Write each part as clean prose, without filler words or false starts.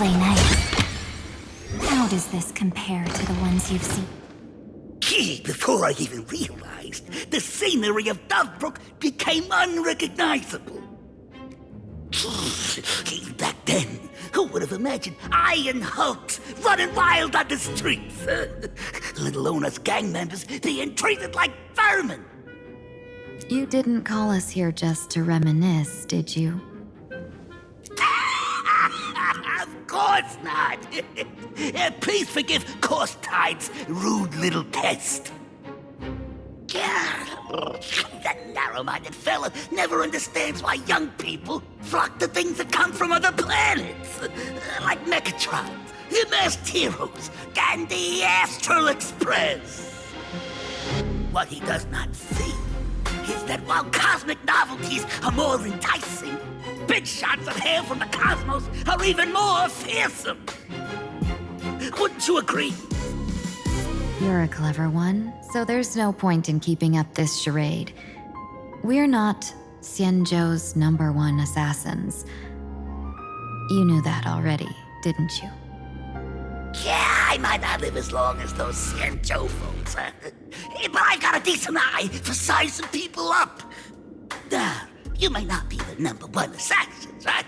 play nice. How does this compare to the ones you've seen? Before I even realized, the scenery of Dovebrook became unrecognizable. Back then, who would have imagined Iron Hulks running wild on the streets? Let alone us gang members being treated like vermin. You didn't call us here just to reminisce, did you? Of course not. Please forgive Corstide's rude little test. That narrow-minded fella never understands why young people flock to things that come from other planets. Like Mechatrons, the Masked Heroes, and the Astral Express. What he does not see is that while cosmic novelties are more enticing, big shots of hail from the cosmos are even more fearsome. Wouldn't you agree? You're a clever one, so there's no point in keeping up this charade. We're not Xianzhou's #1 assassins. You knew that already, didn't you? Yeah, I might not live as long as those Xianzhou folks, but I've got a decent eye for sizing people up. Now, you may not be the #1 assassins, right?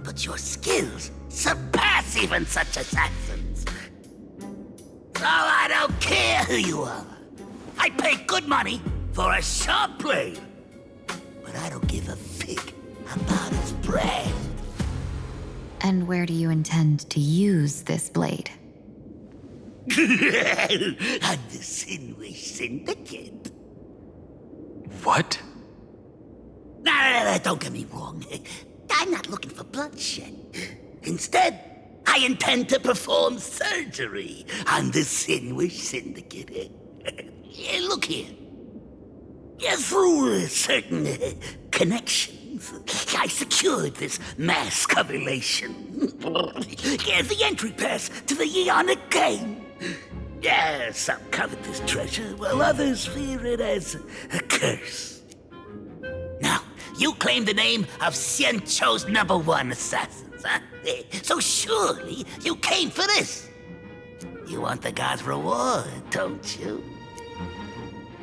But your skills surpass even such assassins. So I don't care who you are. I pay good money for a sharp blade. But I don't give a fig about its brand. And where do you intend to use this blade? On the Synwish Syndicate. What? No, don't get me wrong. I'm not looking for bloodshed. Instead, I intend to perform surgery on the Synwish Syndicate. Look here. Through certain connections, I secured this mass correlation. The entry pass to the Eonic game. Some covet this treasure, while others fear it as a curse. Now, you claim the name of Xianzhou's #1 assassins, huh? So surely you came for this. You want the god's reward, don't you?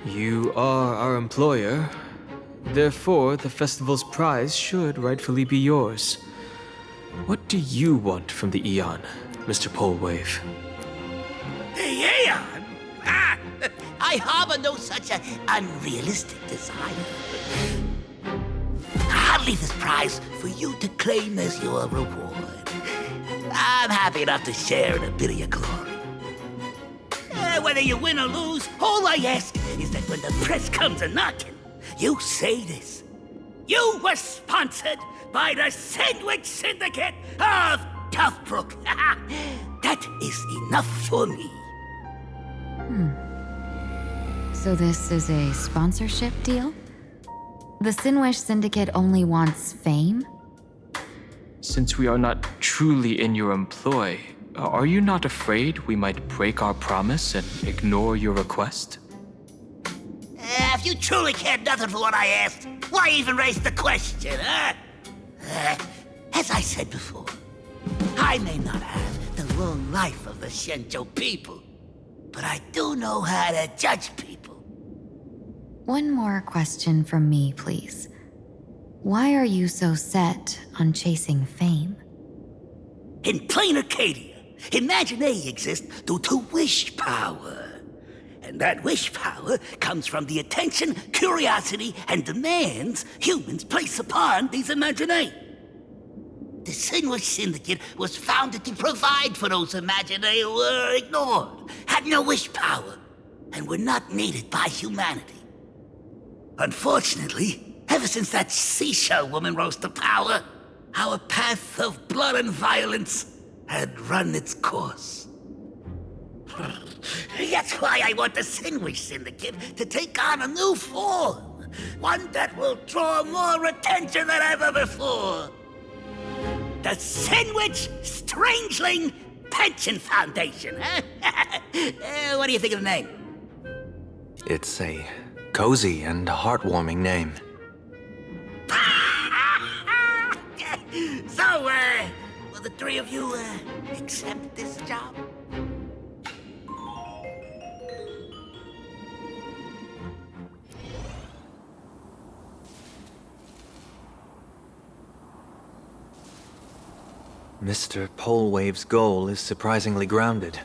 You are our employer. Therefore, the festival's prize should rightfully be yours. What do you want from the Eon, Mr. Polewave? The Aeon? I harbor no such an unrealistic desire. I'll leave this prize for you to claim as your reward. I'm happy enough to share in a bit of your glory. Whether you win or lose, all I ask is that when the press comes a-knocking, you say this. You were sponsored by the Synwish Syndicate of Dovebrook. That is enough for me. So this is a sponsorship deal? The Synwish Syndicate only wants fame? Since we are not truly in your employ, are you not afraid we might break our promise and ignore your request? If you truly cared nothing for what I asked, why even raise the question, huh? As I said before, I may not have the long life of the Xianzhou people, but I do know how to judge people. One more question from me, please. Why are you so set on chasing fame? In Planarcadia, Imagination exists due to wish power. And that wish power comes from the attention, curiosity, and demands humans place upon these imaginae. The Synwish Syndicate was founded to provide for those imaginae who were ignored, had no wish power, and were not needed by humanity. Unfortunately, ever since that seashell woman rose to power, our path of blood and violence had run its course. That's why I want the Synwish Syndicate to take on a new form. One that will draw more attention than ever before. The Synwish Strangeling Pension Foundation, huh? What do you think of the name? It's a cozy and heartwarming name. the three of you accept this job? Mr. Polewave's goal is surprisingly grounded.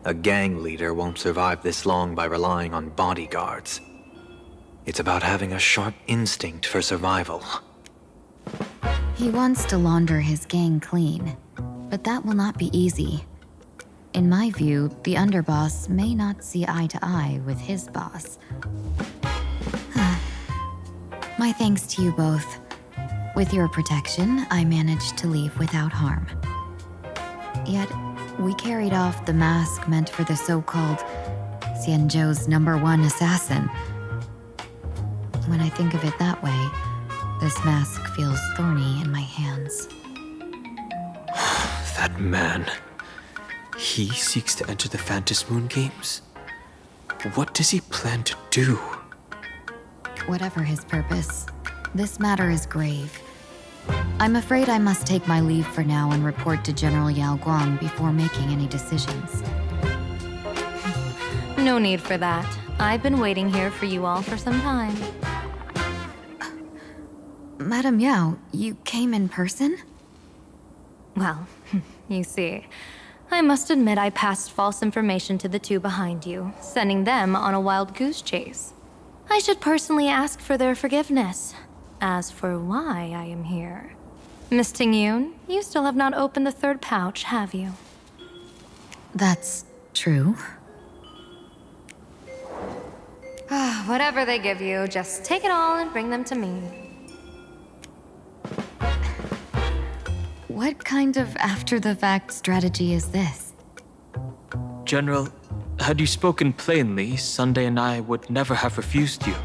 A gang leader won't survive this long by relying on bodyguards. It's about having a sharp instinct for survival. He wants to launder his gang clean, but that will not be easy. In my view, the underboss may not see eye to eye with his boss. My thanks to you both. With your protection, I managed to leave without harm. Yet, we carried off the mask meant for the so-called Xianzhou's #1 assassin. When I think of it that way, this mask feels thorny in my hands. That man. He seeks to enter the Phantasmoon games? What does he plan to do? Whatever his purpose, this matter is grave. I'm afraid I must take my leave for now and report to General Yao Guang before making any decisions. No need for that. I've been waiting here for you all for some time. Madam Yao, you came in person? Well, you see, I must admit I passed false information to the two behind you, sending them on a wild goose chase. I should personally ask for their forgiveness. As for why I am here, Miss Tingyun, you still have not opened the third pouch, have you? That's true. Whatever they give you, just take it all and bring them to me. What kind of after-the-fact strategy is this? General, had you spoken plainly, Sunday and I would never have refused you.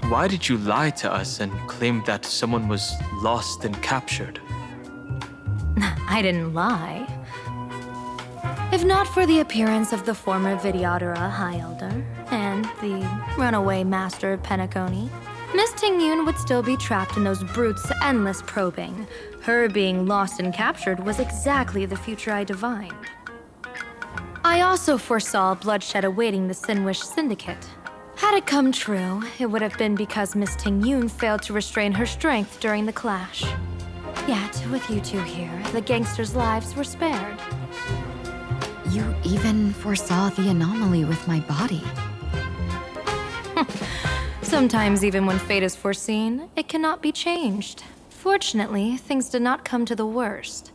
Why did you lie to us and claim that someone was lost and captured? I didn't lie. If not for the appearance of the former Vidyadhara High Elder and the runaway Master of Penacony, Miss Tingyun would still be trapped in those brutes' endless probing. Her being lost and captured was exactly the future I divined. I also foresaw bloodshed awaiting the Synwish Syndicate. Had it come true, it would have been because Miss Tingyun failed to restrain her strength during the clash. Yet, with you two here, the gangsters' lives were spared. You even foresaw the anomaly with my body. Sometimes, even when fate is foreseen, it cannot be changed. Fortunately, things did not come to the worst.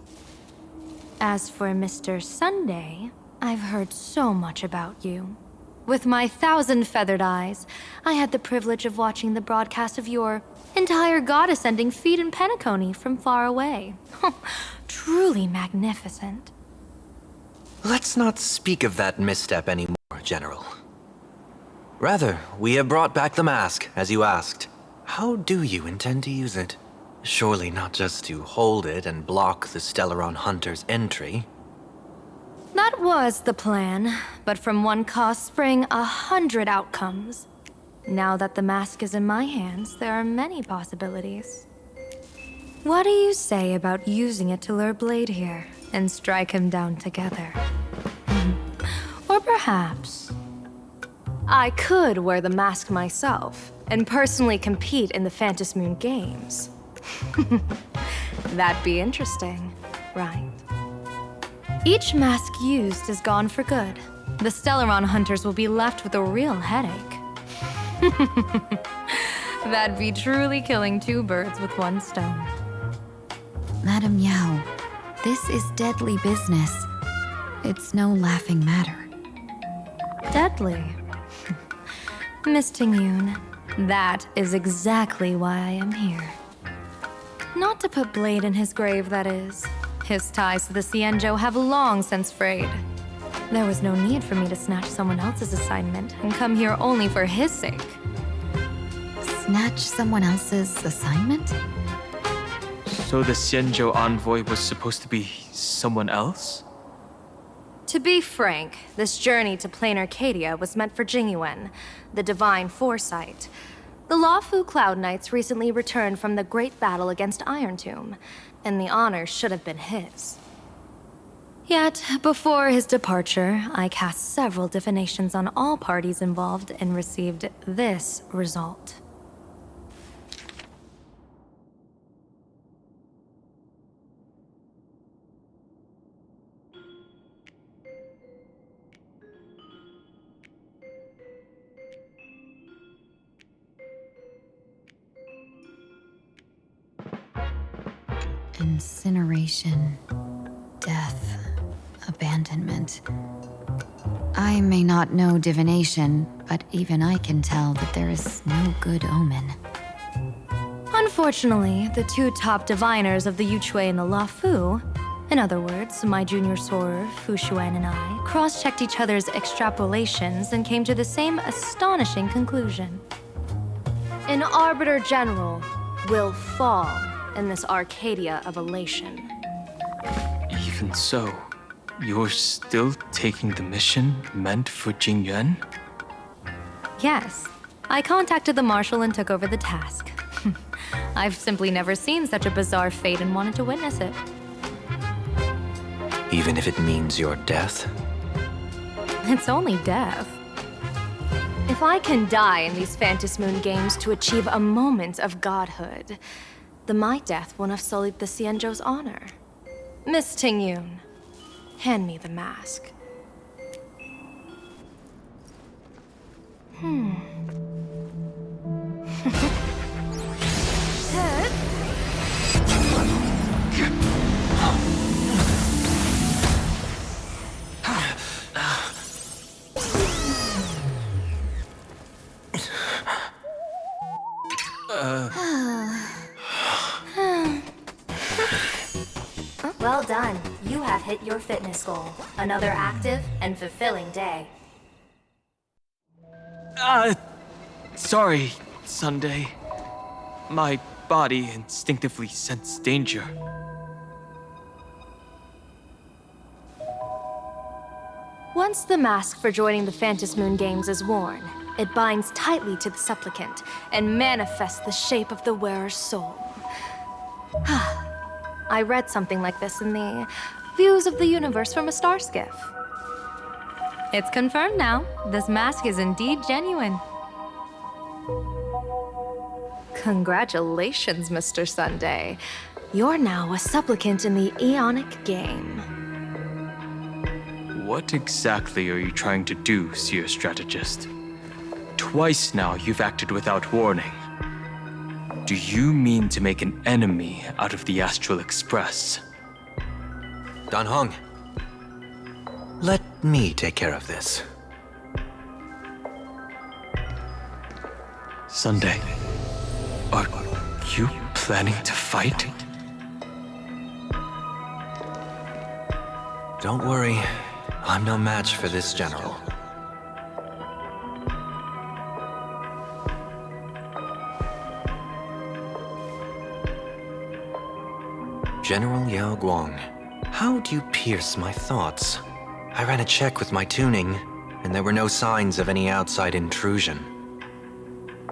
As for Mr. Sunday, I've heard so much about you. With my 1,000 feathered eyes, I had the privilege of watching the broadcast of your entire goddess-ending feat in Penacony from far away. Truly magnificent. Let's not speak of that misstep anymore, General. Rather, we have brought back the mask, as you asked. How do you intend to use it? Surely not just to hold it and block the Stellaron Hunter's entry. That was the plan, but from one cause spring 100 outcomes. Now that the mask is in my hands, there are many possibilities. What do you say about using it to lure Blade here and strike him down together? Or perhaps I could wear the mask myself and personally compete in the Phantasmoon games. That'd be interesting, right? Each mask used is gone for good. The Stellaron hunters will be left with a real headache. That'd be truly killing two birds with one stone. Madam Yao, this is deadly business. It's no laughing matter. Deadly. Miss Tingyun, that is exactly why I am here. Not to put Blade in his grave, that is. His ties to the Xianzhou have long since frayed. There was no need for me to snatch someone else's assignment and come here only for his sake. Snatch someone else's assignment? So the Xianzhou envoy was supposed to be someone else? To be frank, this journey to Planarcadia was meant for Jingyuan, the divine foresight. The Luofu Cloud Knights recently returned from the great battle against Iron Tomb, and the honor should have been his. Yet, before his departure, I cast several divinations on all parties involved and received this result. Incineration, death, abandonment. I may not know divination, but even I can tell that there is no good omen. Unfortunately, the two top diviners of the Yuchui and the Luofu, in other words, my junior soror, Fu Xuan, and I, cross-checked each other's extrapolations and came to the same astonishing conclusion. An Arbiter General will fall in this Arcadia of elation. Even so, you're still taking the mission meant for Jingyuan? Yes, I contacted the Marshal and took over the task. I've simply never seen such a bizarre fate and wanted to witness it. Even if it means your death? It's only death. If I can die in these Phantasmoon games to achieve a moment of godhood, then my death won't have sullied the Xianzhou's honor. Miss Tingyun, hand me the mask. Well done. You have hit your fitness goal. Another active and fulfilling day. Sorry, Sunday. My body instinctively sensed danger. Once the mask for joining the Phantasmoon games is worn, it binds tightly to the Supplicant and manifests the shape of the wearer's soul. I read something like this in the Views of the Universe from a Star Skiff. It's confirmed now. This mask is indeed genuine. Congratulations, Mr. Sunday. You're now a supplicant in the Aeonic game. What exactly are you trying to do, Seer Strategist? Twice now you've acted without warning. Do you mean to make an enemy out of the Astral Express? Dan Heng, let me take care of this. Sunday, are you planning to fight? Don't worry, I'm no match for this general. General Yao Guang, how do you pierce my thoughts? I ran a check with my tuning, and there were no signs of any outside intrusion.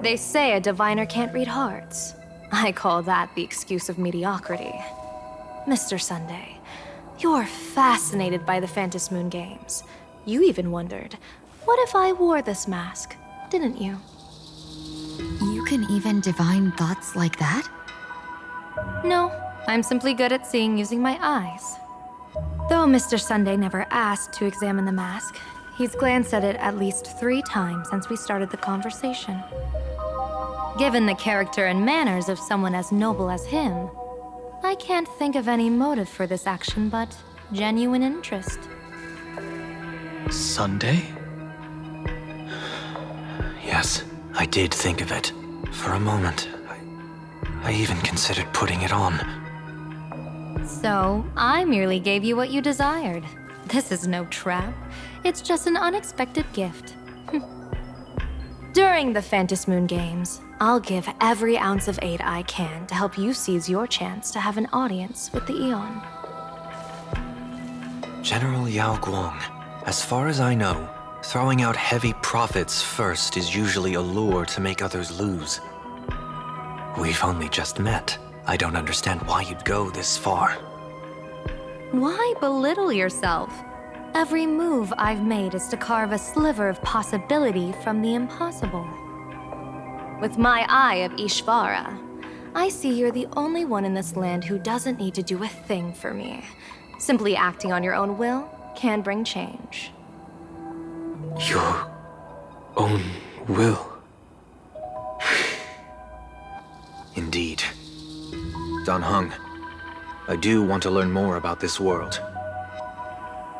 They say a diviner can't read hearts. I call that the excuse of mediocrity. Mr. Sunday, you're fascinated by the Phantasmoon games. You even wondered, what if I wore this mask, didn't you? You can even divine thoughts like that? No, I'm simply good at seeing using my eyes. Though Mr. Sunday never asked to examine the mask, he's glanced at it at least 3 times since we started the conversation. Given the character and manners of someone as noble as him, I can't think of any motive for this action but genuine interest. Sunday? Yes, I did think of it. For a moment, I even considered putting it on. So, I merely gave you what you desired. This is no trap. It's just an unexpected gift. During the Phantasmoon games, I'll give every ounce of aid I can to help you seize your chance to have an audience with the Eon. General Yao Guang, as far as I know, Throwing out heavy profits first is usually a lure to make others lose. We've only just met. I don't understand why you'd go this far. Why belittle yourself? Every move I've made is to carve a sliver of possibility from the impossible. With my eye of Ishvara, I see you're the only one in this land who doesn't need to do a thing for me. Simply acting on your own will can bring change. Your own will. Indeed. Dan Heng, I do want to learn more about this world.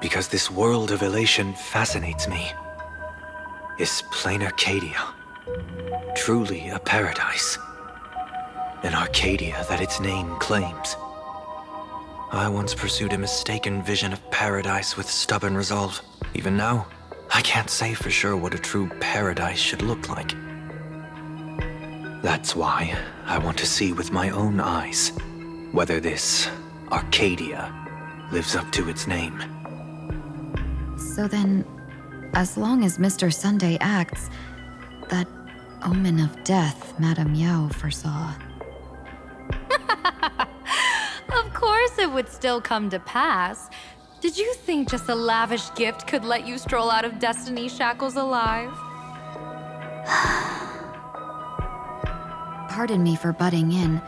Because this world of elation fascinates me. Is Planarcadia truly a paradise? An Arcadia that its name claims? I once pursued a mistaken vision of paradise with stubborn resolve. Even now, I can't say for sure what a true paradise should look like. That's why I want to see with my own eyes whether this Arcadia lives up to its name. So then, as long as Mr. Sunday acts, that omen of death Madame Yao foresaw. Of course it would still come to pass. Did you think just a lavish gift could let you stroll out of Destiny's shackles alive? Pardon me for butting in,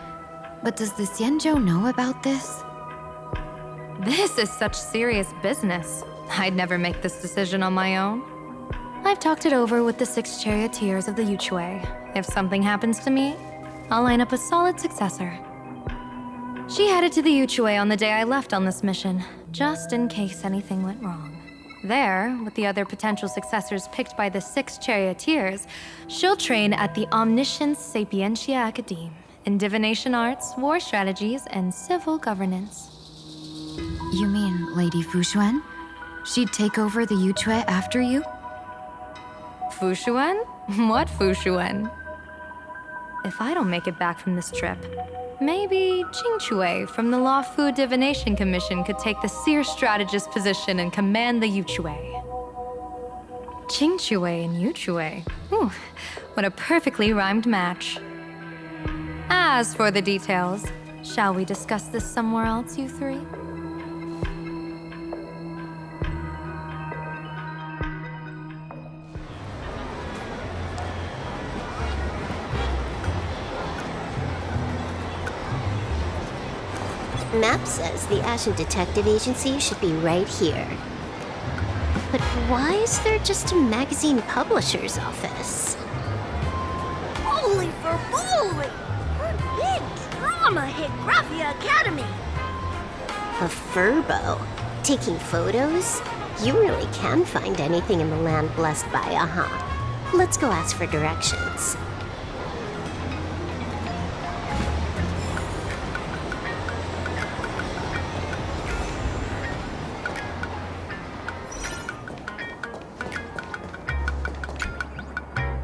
but does the Xianzhou know about this? This is such serious business. I'd never make this decision on my own. I've talked it over with the 6 charioteers of the Yuchui. If something happens to me, I'll line up a solid successor. She headed to the Yuchui on the day I left on this mission, just in case anything went wrong. There, with the other potential successors picked by the 6 charioteers, she'll train at the Omniscience Sapientia Academe in divination arts, war strategies, and civil governance. You mean Lady Fushuan? She'd take over the Yuchui after you? Fushuan? What Fushuan? If I don't make it back from this trip, maybe Qingchui from the Law Fu Divination Commission could take the seer strategist position and command the Yuchui. Qingchui and Yuchui. Ooh, what a perfectly rhymed match. As for the details, shall we discuss this somewhere else, you three? Map says the Ashen Detective Agency should be right here. But why is there just a magazine publisher's office? Holy for bowling! Her big drama hit Graphia Academy! A furbo? Taking photos? You really can find anything in the land blessed by Aha. Let's go ask for directions.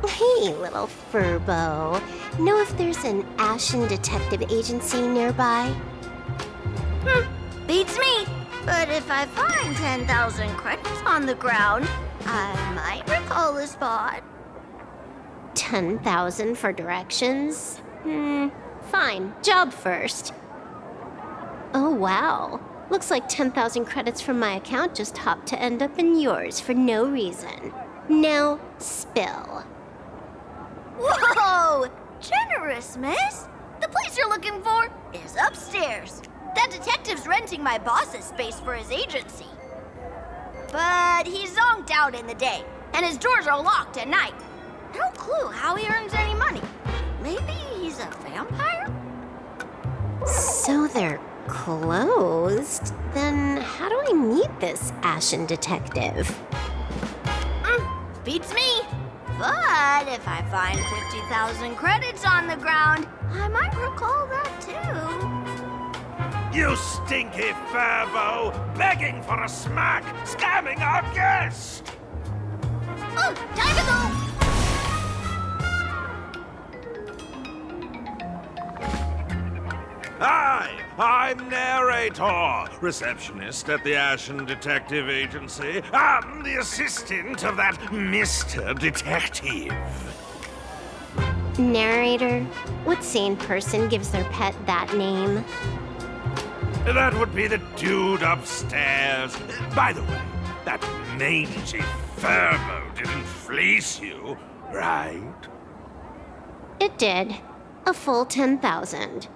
Hey, little furbo. Know if there's an Ashen Detective Agency nearby? Beats me! But if I find 10,000 credits on the ground, I might recall the spot. 10,000 for directions? Fine. Job first. Oh, wow. Looks like 10,000 credits from my account just hopped to end up in yours for no reason. Now, spill. Whoa! Generous, miss! The place you're looking for is upstairs. That detective's renting my boss's space for his agency. But he's zonked out in the day, and his doors are locked at night. No clue how he earns any money. Maybe he's a vampire? So they're closed? Then how do I meet this Ashen Detective? Beats me. But if I find 50,000 credits on the ground, I might recall that too. You stinky furbo! Begging for a smack! Scamming our guest! Oh, time to go! I I'm narrator, receptionist at the Ashen Detective Agency. I'm the assistant of that Mr. Detective. Narrator? What sane person gives their pet that name? That would be the dude upstairs. By the way, that mangy Furbo didn't fleece you, right? It did. A full 10,000.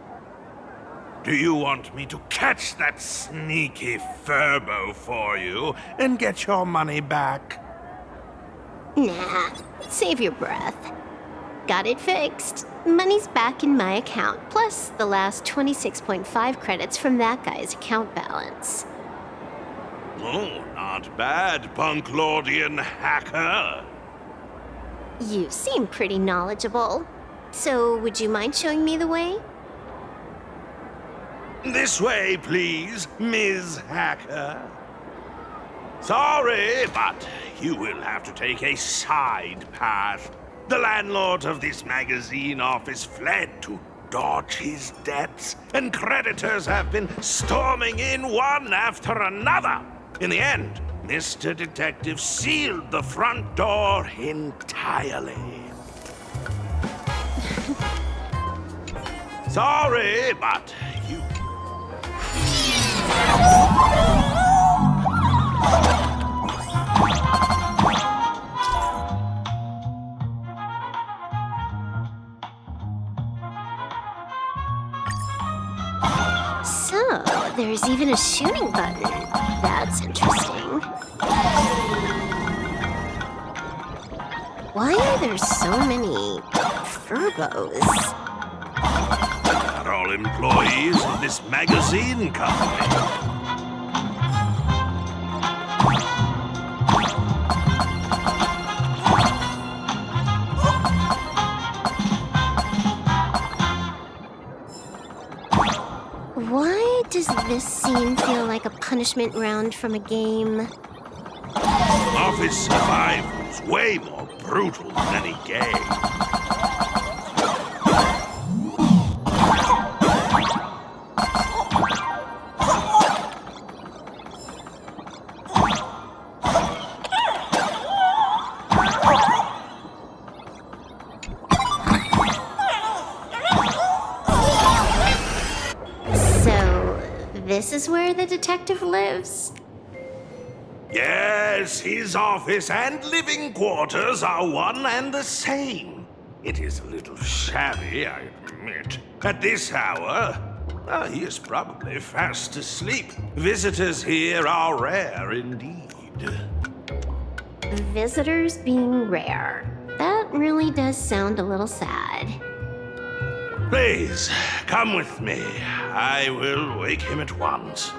Do you want me to catch that sneaky Furbo for you and get your money back? Nah, save your breath. Got it fixed. Money's back in my account, plus the last 26.5 credits from that guy's account balance. Oh, not bad, Punklordian hacker. You seem pretty knowledgeable. So, would you mind showing me the way? This way, please, Ms. Hacker. Sorry, but you will have to take a side path. The landlord of this magazine office fled to dodge his debts, and creditors have been storming in one after another. In the end, Mr. Detective sealed the front door entirely. Sorry, but you... So, there's even a shooting button. That's interesting. Why are there so many Furbos? They're all employees of this magazine company. Why does this scene feel like a punishment round from a game? Office survival's way more brutal than any game. This is where the detective lives? Yes, his office and living quarters are one and the same. It is a little shabby, I admit. At this hour, he is probably fast asleep. Visitors here are rare indeed. Visitors being rare. That really does sound a little sad. Please, come with me. I will wake him at once.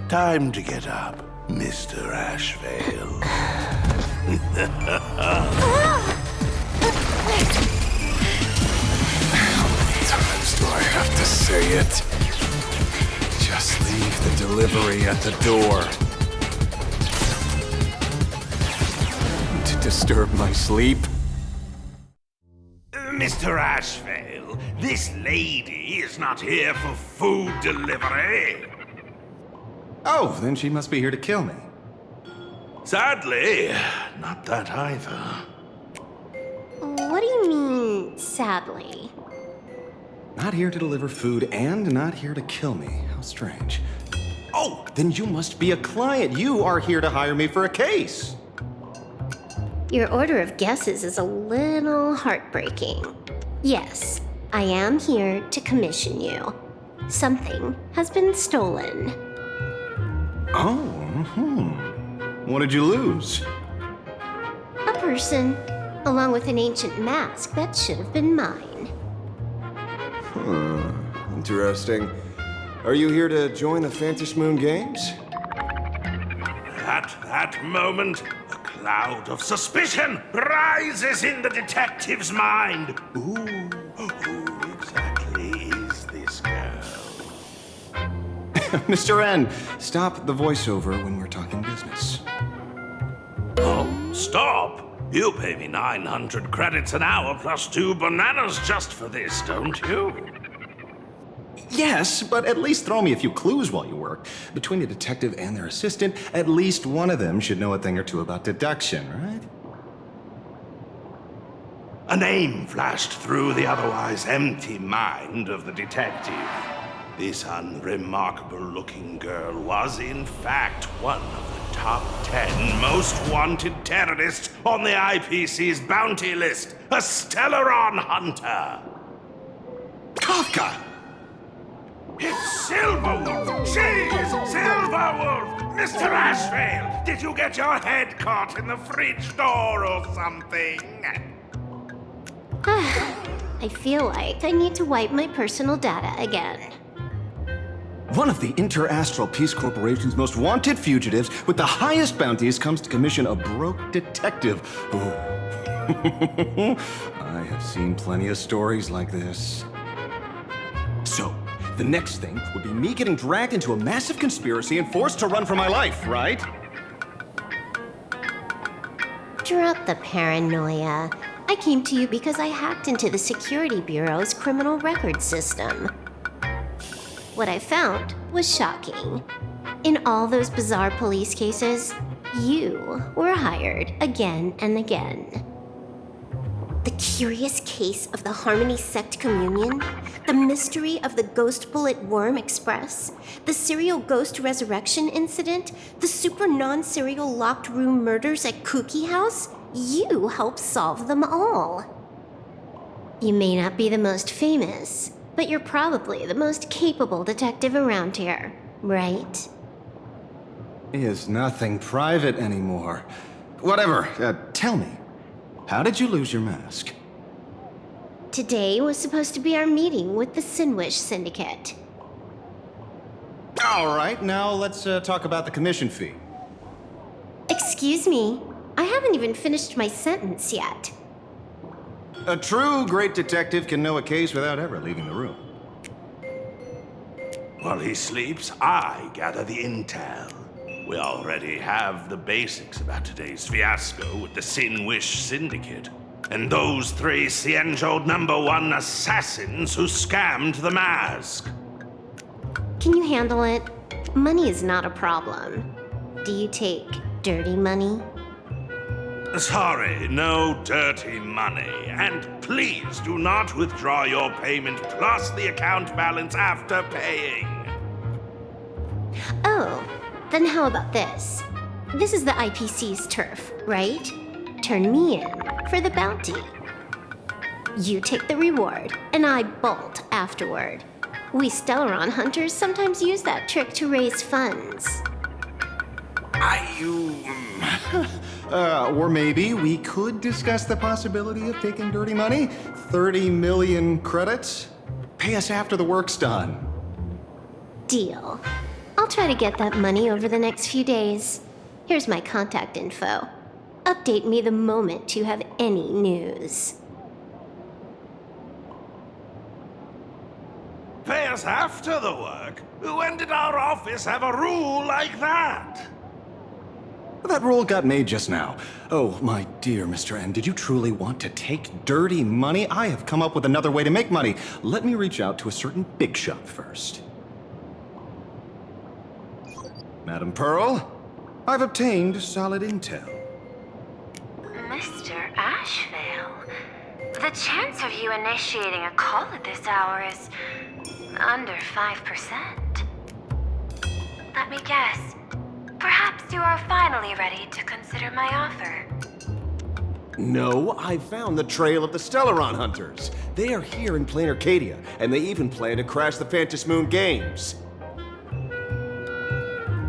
Time to get up, Mr. Ashvale. How many times do I have to say it? Just leave the delivery at the door. To disturb my sleep? Mr. Ashvale, this lady is not here for food delivery. Oh, then she must be here to kill me. Sadly, not that either. What do you mean, sadly? Not here to deliver food and not here to kill me. How strange. Oh, then you must be a client. You are here to hire me for a case. Your order of guesses is a little heartbreaking. Yes, I am here to commission you. Something has been stolen. Oh, What did you lose? A person, along with an ancient mask that should have been mine. Interesting. Are you here to join the Phantasmoon games? At that moment, a cloud of suspicion rises in the detective's mind. Who exactly is this girl? Mr. N, stop the voiceover when we're talking business. Oh, stop! You pay me 900 credits an hour plus 2 bananas just for this, don't you? Yes, but at least throw me a few clues while you work. Between a detective and their assistant, at least one of them should know a thing or two about deduction, right? A name flashed through the otherwise empty mind of the detective. This unremarkable-looking girl was, in fact, one of the top 10 most wanted terrorists on the IPC's bounty list, a Stellaron hunter. Kafka! It's Silverwolf! She's Silverwolf! Mr. Ashvale, did you get your head caught in the fridge door or something? I feel like I need to wipe my personal data again. One of the Interastral Peace Corporation's most wanted fugitives with the highest bounties comes to commission a broke detective. Oh. I have seen plenty of stories like this. So, the next thing would be me getting dragged into a massive conspiracy and forced to run for my life, right? Drop the paranoia. I came to you because I hacked into the Security Bureau's criminal record system. What I found was shocking. In all those bizarre police cases, you were hired again and again. The curious case of the Harmony Sect Communion, the mystery of the Ghost Bullet Worm Express, the serial ghost resurrection incident, the super non-serial locked room murders at Kooky House, you helped solve them all. You may not be the most famous, but you're probably the most capable detective around here, right? Is nothing private anymore. Whatever, tell me, how did you lose your mask? Today was supposed to be our meeting with the Synwish Syndicate. All right, now let's talk about the commission fee. Excuse me, I haven't even finished my sentence yet. A true great detective can know a case without ever leaving the room. While he sleeps, I gather the intel. We already have the basics about today's fiasco with the Synwish Syndicate, and those 3 Xianzhou #1 assassins who scammed the mask. Can you handle it? Money is not a problem. Do you take dirty money? Sorry, no dirty money. And please do not withdraw your payment plus the account balance after paying. Oh, then how about this? This is the IPC's turf, right? Turn me in for the bounty. You take the reward, and I bolt afterward. We Stellaron hunters sometimes use that trick to raise funds. Or maybe we could discuss the possibility of taking dirty money? 30 million credits? Pay us after the work's done. Deal. I'll try to get that money over the next few days. Here's my contact info. Update me the moment you have any news. Pay us after the work? When did our office have a rule like that? That rule got made just now. Oh, my dear Mr. N, did you truly want to take dirty money? I have come up with another way to make money. Let me reach out to a certain big shot first. Madam Pearl, I've obtained solid intel. Mr. Ashvale, the chance of you initiating a call at this hour is under 5%. Let me guess. Perhaps you are finally ready to consider my offer. No, I found the trail of the Stellaron hunters. They are here in Planarcadia, and they even plan to crash the Phantasmoon games.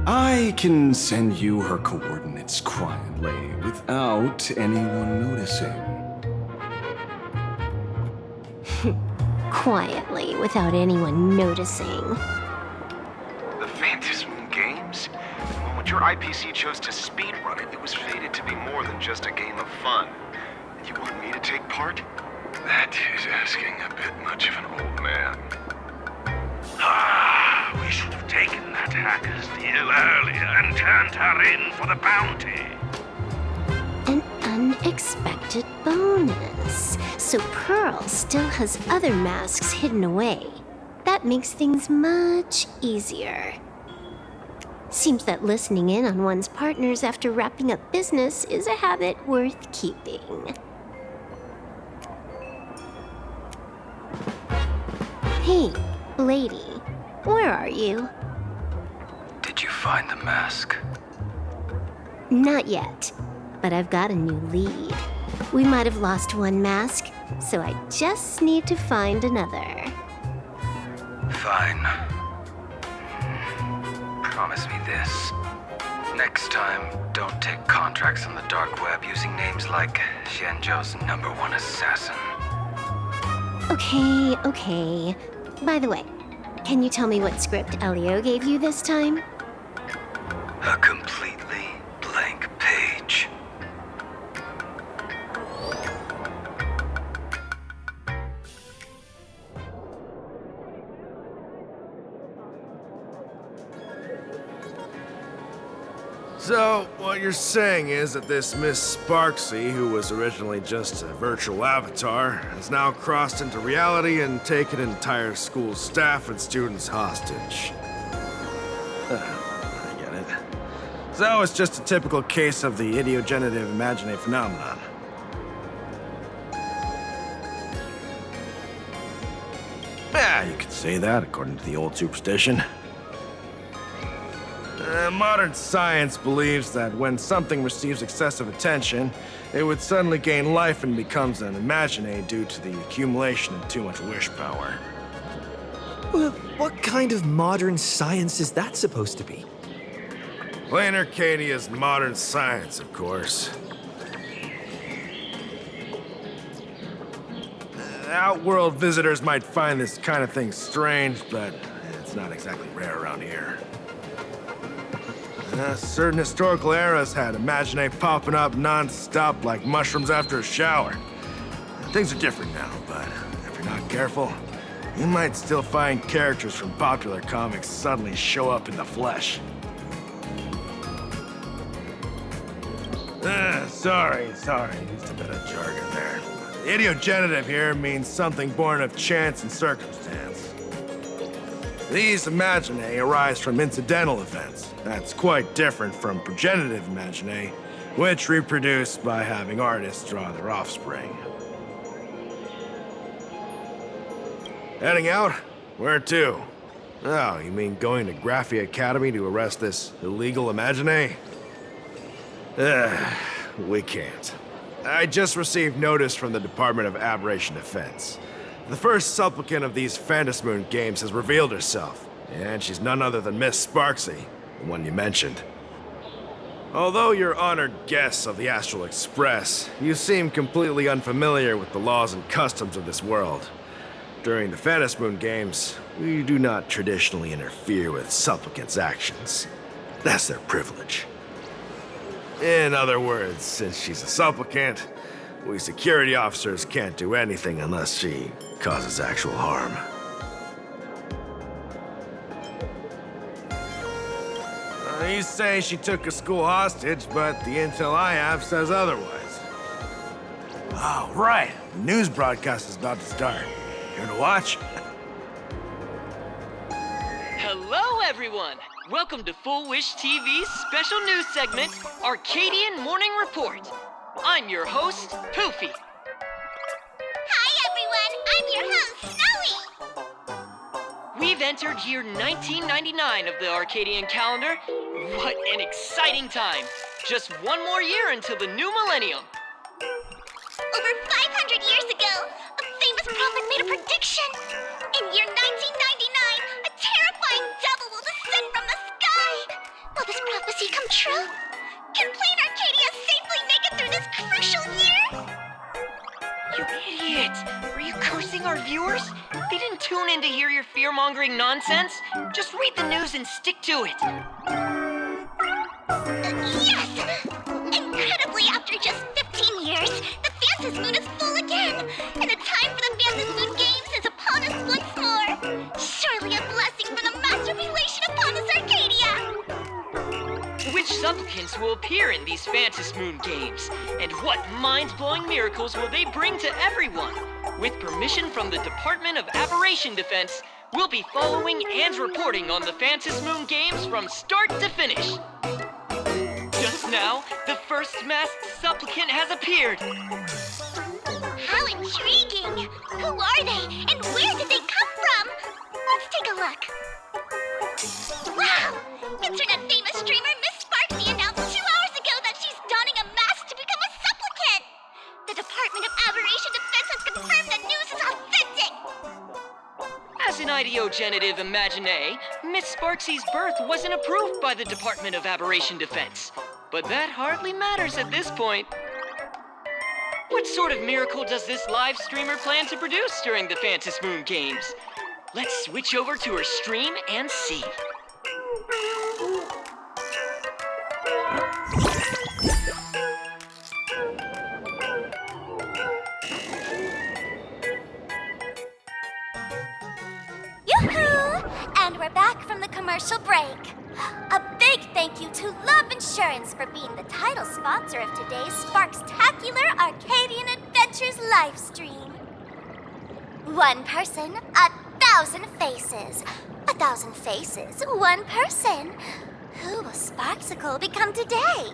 I can send you her coordinates quietly, without anyone noticing. Quietly, without anyone noticing. The Phantasmoon games? The moment your IPC chose to speedrun it, it was fated to be more than just a game of fun. You want me to take part? That is asking a bit much of an old man. We should have taken that hacker's deal earlier and turned her in for the bounty. An unexpected bonus. So Pearl still has other masks hidden away. That makes things much easier. Seems that listening in on one's partners after wrapping up business is a habit worth keeping. Hey, lady, where are you? Did you find the mask? Not yet, but I've got a new lead. We might have lost one mask, so I just need to find another. Fine. Promise me this. Next time, don't take contracts on the dark web using names like Xianzhou's #1 assassin. Okay. By the way, can you tell me what script Elio gave you this time? A completely blank page. So, what you're saying is that this Miss Sparksy, who was originally just a virtual avatar, has now crossed into reality and taken an entire school staff and students hostage. I get it. So it's just a typical case of the idiogenerative imagine phenomenon. Yeah, you could say that according to the old superstition. Modern science believes that when something receives excessive attention, it would suddenly gain life and becomes an imagine due to the accumulation of too much wish power. Well, what kind of modern science is that supposed to be? Planarcadia's modern science, of course. Outworld visitors might find this kind of thing strange, but it's not exactly rare around here. Certain historical eras had imagine popping up non-stop like mushrooms after a shower. Things are different now, but if you're not careful, you might still find characters from popular comics suddenly show up in the flesh. Sorry, used a bit of jargon there. Idiogenerative here means something born of chance and circumstance. These imagine arise from incidental events. That's quite different from progenitive imagine, which reproduce by having artists draw their offspring. Heading out? Where to? Oh, you mean going to Graphia Academy to arrest this illegal imagine? We can't. I just received notice from the Department of Aberration Defense. The first supplicant of these Phantasmoon games has revealed herself, and she's none other than Miss Sparksy, the one you mentioned. Although you're honored guests of the Astral Express, you seem completely unfamiliar with the laws and customs of this world. During the Phantasmoon games, we do not traditionally interfere with supplicants' actions. That's their privilege. In other words, since she's a supplicant, we security officers can't do anything unless she causes actual harm. You say she took a school hostage, but the intel I have says otherwise. Oh, right. The news broadcast is about to start. Here to watch? Hello, everyone! Welcome to Full Wish TV's special news segment, Arcadian Morning Report. I'm your host, Poofy. Hi, everyone! I'm your host, Snowy! We've entered year 1999 of the Arcadian calendar. What an exciting time! Just one more year until the new millennium. Over 500 years ago, a famous prophet made a prediction. In year 1999, a terrifying devil will descend from the sky. Will this prophecy come true? Can Planarcadia safely make it through this crucial year? You idiot! Are you cursing our viewers? They didn't tune in to hear your fear-mongering nonsense. Just read the news and stick to it. Yes! Incredibly, after just 15 years, the Phantasmoon is full again, and the time for the Phantasmoon games is upon us once more. Surely a blessing from the master relation upon us, Arcadia! Which supplicants will appear in these Phantasmoon games? And what mind-blowing miracles will they bring to everyone? With permission from the Department of Aberration Defense, we'll be following and reporting on the Phantasmoon games from start to finish. Just now, the first masked supplicant has appeared. How intriguing! Who are they, and where did they come from? Let's take a look. Wow! Internet-famous streamer Miss Sparksy announced 2 hours ago that she's donning a mask to become a supplicant! The Department of Aberration Defense has confirmed the news is authentic! As an ideogenitive imagine, Miss Sparksy's birth wasn't approved by the Department of Aberration Defense. But that hardly matters at this point. What sort of miracle does this live streamer plan to produce during the Phantasmoon games? Let's switch over to her stream and see. Yoo-hoo! And we're back from the commercial break. A big thank you to Love Insurance for being the title sponsor of today's Sparkstacular Arcadian Adventures livestream. 1 person, 1,000 faces. 1,000 faces, 1 person. Who will Sparxicle become today?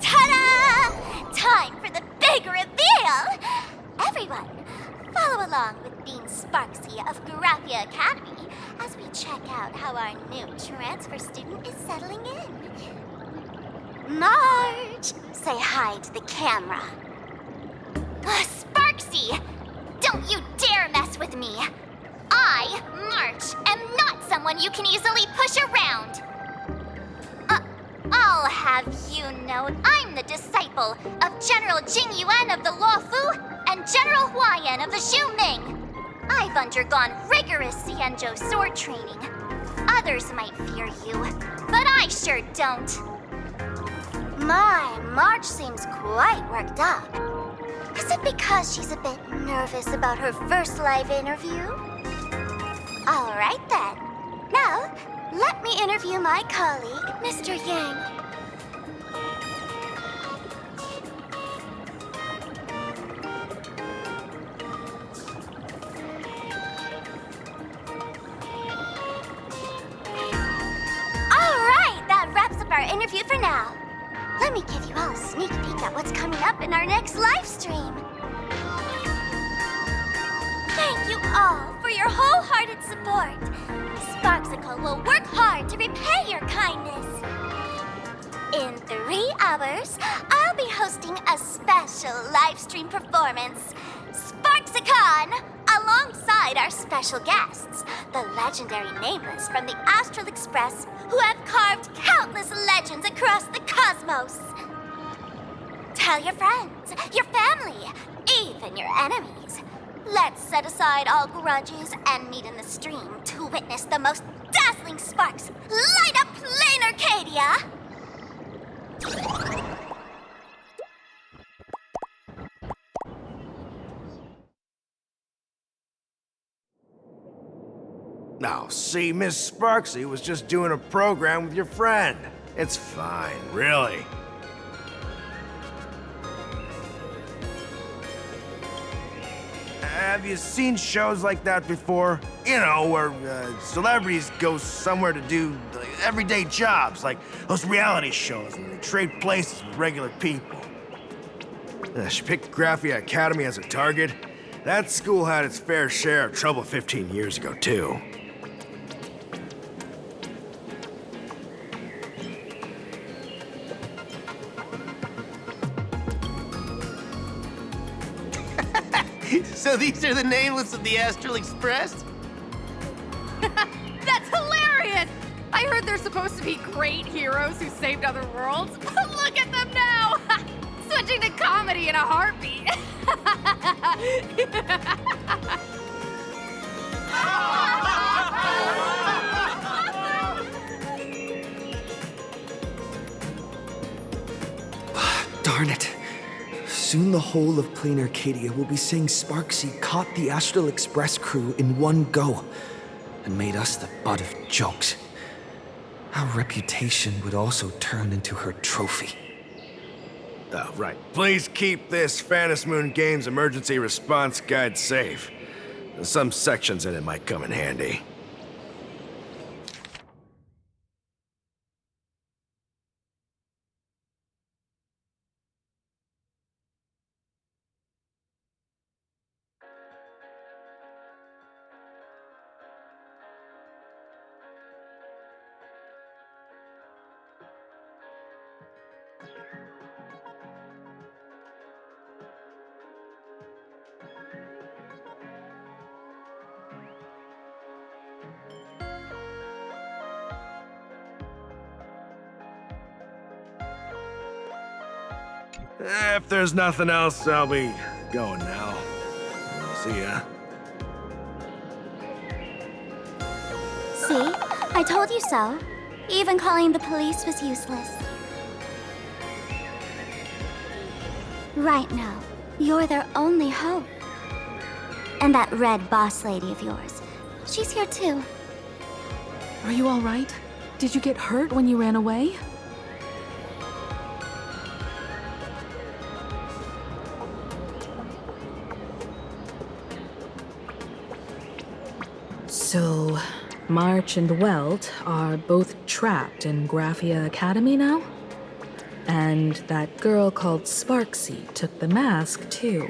Ta-da! Time for the big reveal! Everyone, follow along with Dean Sparksy of Graphia Academy as we check out how our new transfer student is settling in. Marge, say hi to the camera. Sparksy, don't you dare mess with me. I, March, am not someone you can easily push around. I'll have you know I'm the disciple of General Jing Yuan of the Luofu and General Huayan of the Xu Ming. I've undergone rigorous Xianzhou sword training. Others might fear you, but I sure don't. My, March seems quite worked up. Is it because she's a bit nervous about her first live interview? All right then. Now, let me interview my colleague, Mr. Yang. Our interview for now. Let me give you all a sneak peek at what's coming up in our next live stream. Thank you all for your wholehearted support. Sparxicle will work hard to repay your kindness. In 3 hours, I'll be hosting a special live stream performance, Sparxicon, alongside our special guests, the legendary Nameless from the Astral Express, who have carved countless legends across the cosmos. Tell your friends, your family, even your enemies. Let's set aside all grudges and meet in the stream to witness the most dazzling sparks light up Planarcadia! Now, see, Miss Sparksy was just doing a program with your friend. It's fine, really. Have you seen shows like that before? You know, where celebrities go somewhere to do everyday jobs, like those reality shows where they trade places with regular people. She picked Graphia Academy as a target. That school had its fair share of trouble 15 years ago, too. So these are the Nameless of the Astral Express? That's hilarious! I heard they're supposed to be great heroes who saved other worlds. Look at them now! Switching to comedy in a heartbeat. Darn it. Soon the whole of Planarcadia will be saying Sparksy caught the Astral Express crew in one go and made us the butt of jokes. our reputation would also turn into her trophy. Oh, right. Please keep this Phantasmoon Games emergency response guide safe. Some sections in it might come in handy. If there's nothing else, I'll be going now. See ya. See? I told you so. Even calling the police was useless. Right now, you're their only hope. And that red boss lady of yours, she's here too. Are you all right? Did you get hurt when you ran away? So, March and Welt are both trapped in Graphia Academy now? And that girl called Sparksy took the mask, too.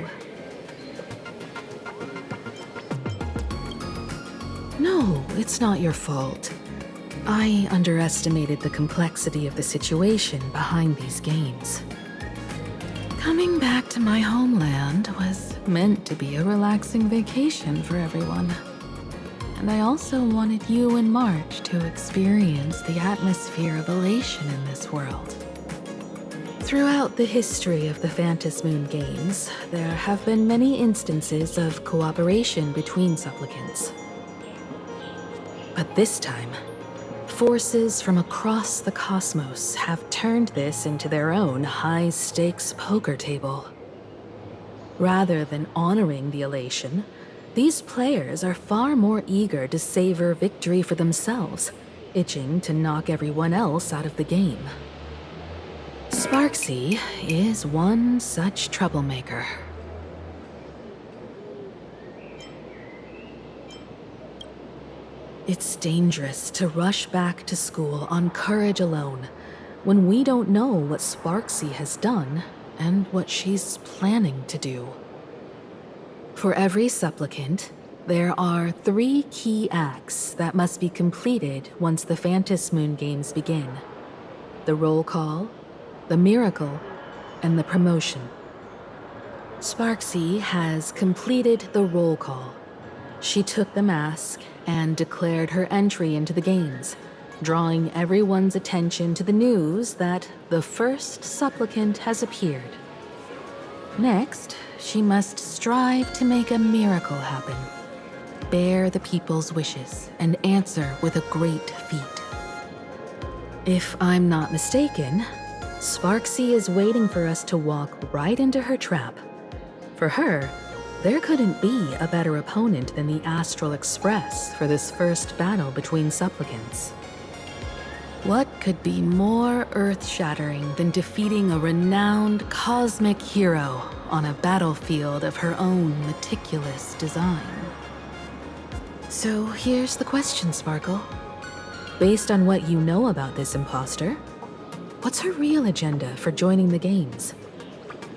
No, it's not your fault. I underestimated the complexity of the situation behind these games. Coming back to my homeland was meant to be a relaxing vacation for everyone. And I also wanted you and March to experience the atmosphere of elation in this world. Throughout the history of the Phantasmoon games, there have been many instances of cooperation between supplicants. But this time, forces from across the cosmos have turned this into their own high-stakes poker table. Rather than honoring the elation, these players are far more eager to savor victory for themselves, itching to knock everyone else out of the game. Sparksy is one such troublemaker. It's dangerous to rush back to school on courage alone, when we don't know what Sparksy has done and what she's planning to do. For every supplicant, there are 3 key acts that must be completed once the Phantasmoon games begin. The roll call, the miracle, and the promotion. Sparksy has completed the roll call. She took the mask and declared her entry into the games, drawing everyone's attention to the news that the first supplicant has appeared. Next, she must strive to make a miracle happen, bear the people's wishes, and answer with a great feat. If I'm not mistaken, Sparksy is waiting for us to walk right into her trap. For her, there couldn't be a better opponent than the Astral Express for this first battle between supplicants. What could be more earth-shattering than defeating a renowned cosmic hero on a battlefield of her own meticulous design? So here's the question, Sparkle. Based on what you know about this imposter, what's her real agenda for joining the games?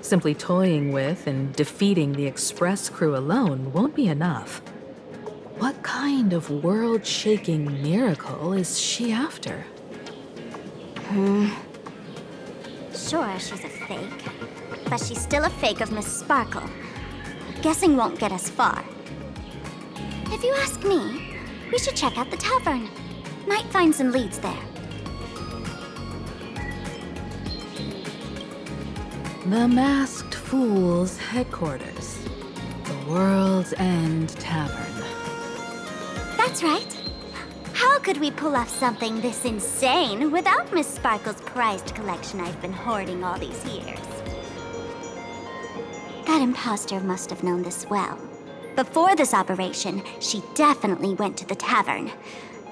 Simply toying with and defeating the Express crew alone won't be enough. What kind of world-shaking miracle is she after? Sure, she's a fake. But she's still a fake of Miss Sparkle. Guessing won't get us far. If you ask me, we should check out the Tavern. Might find some leads there. The Masked Fool's headquarters. The World's End Tavern. That's right. How could we pull off something this insane without Miss Sparkle's prized collection I've been hoarding all these years? That imposter must have known this well. Before this operation, she definitely went to the Tavern,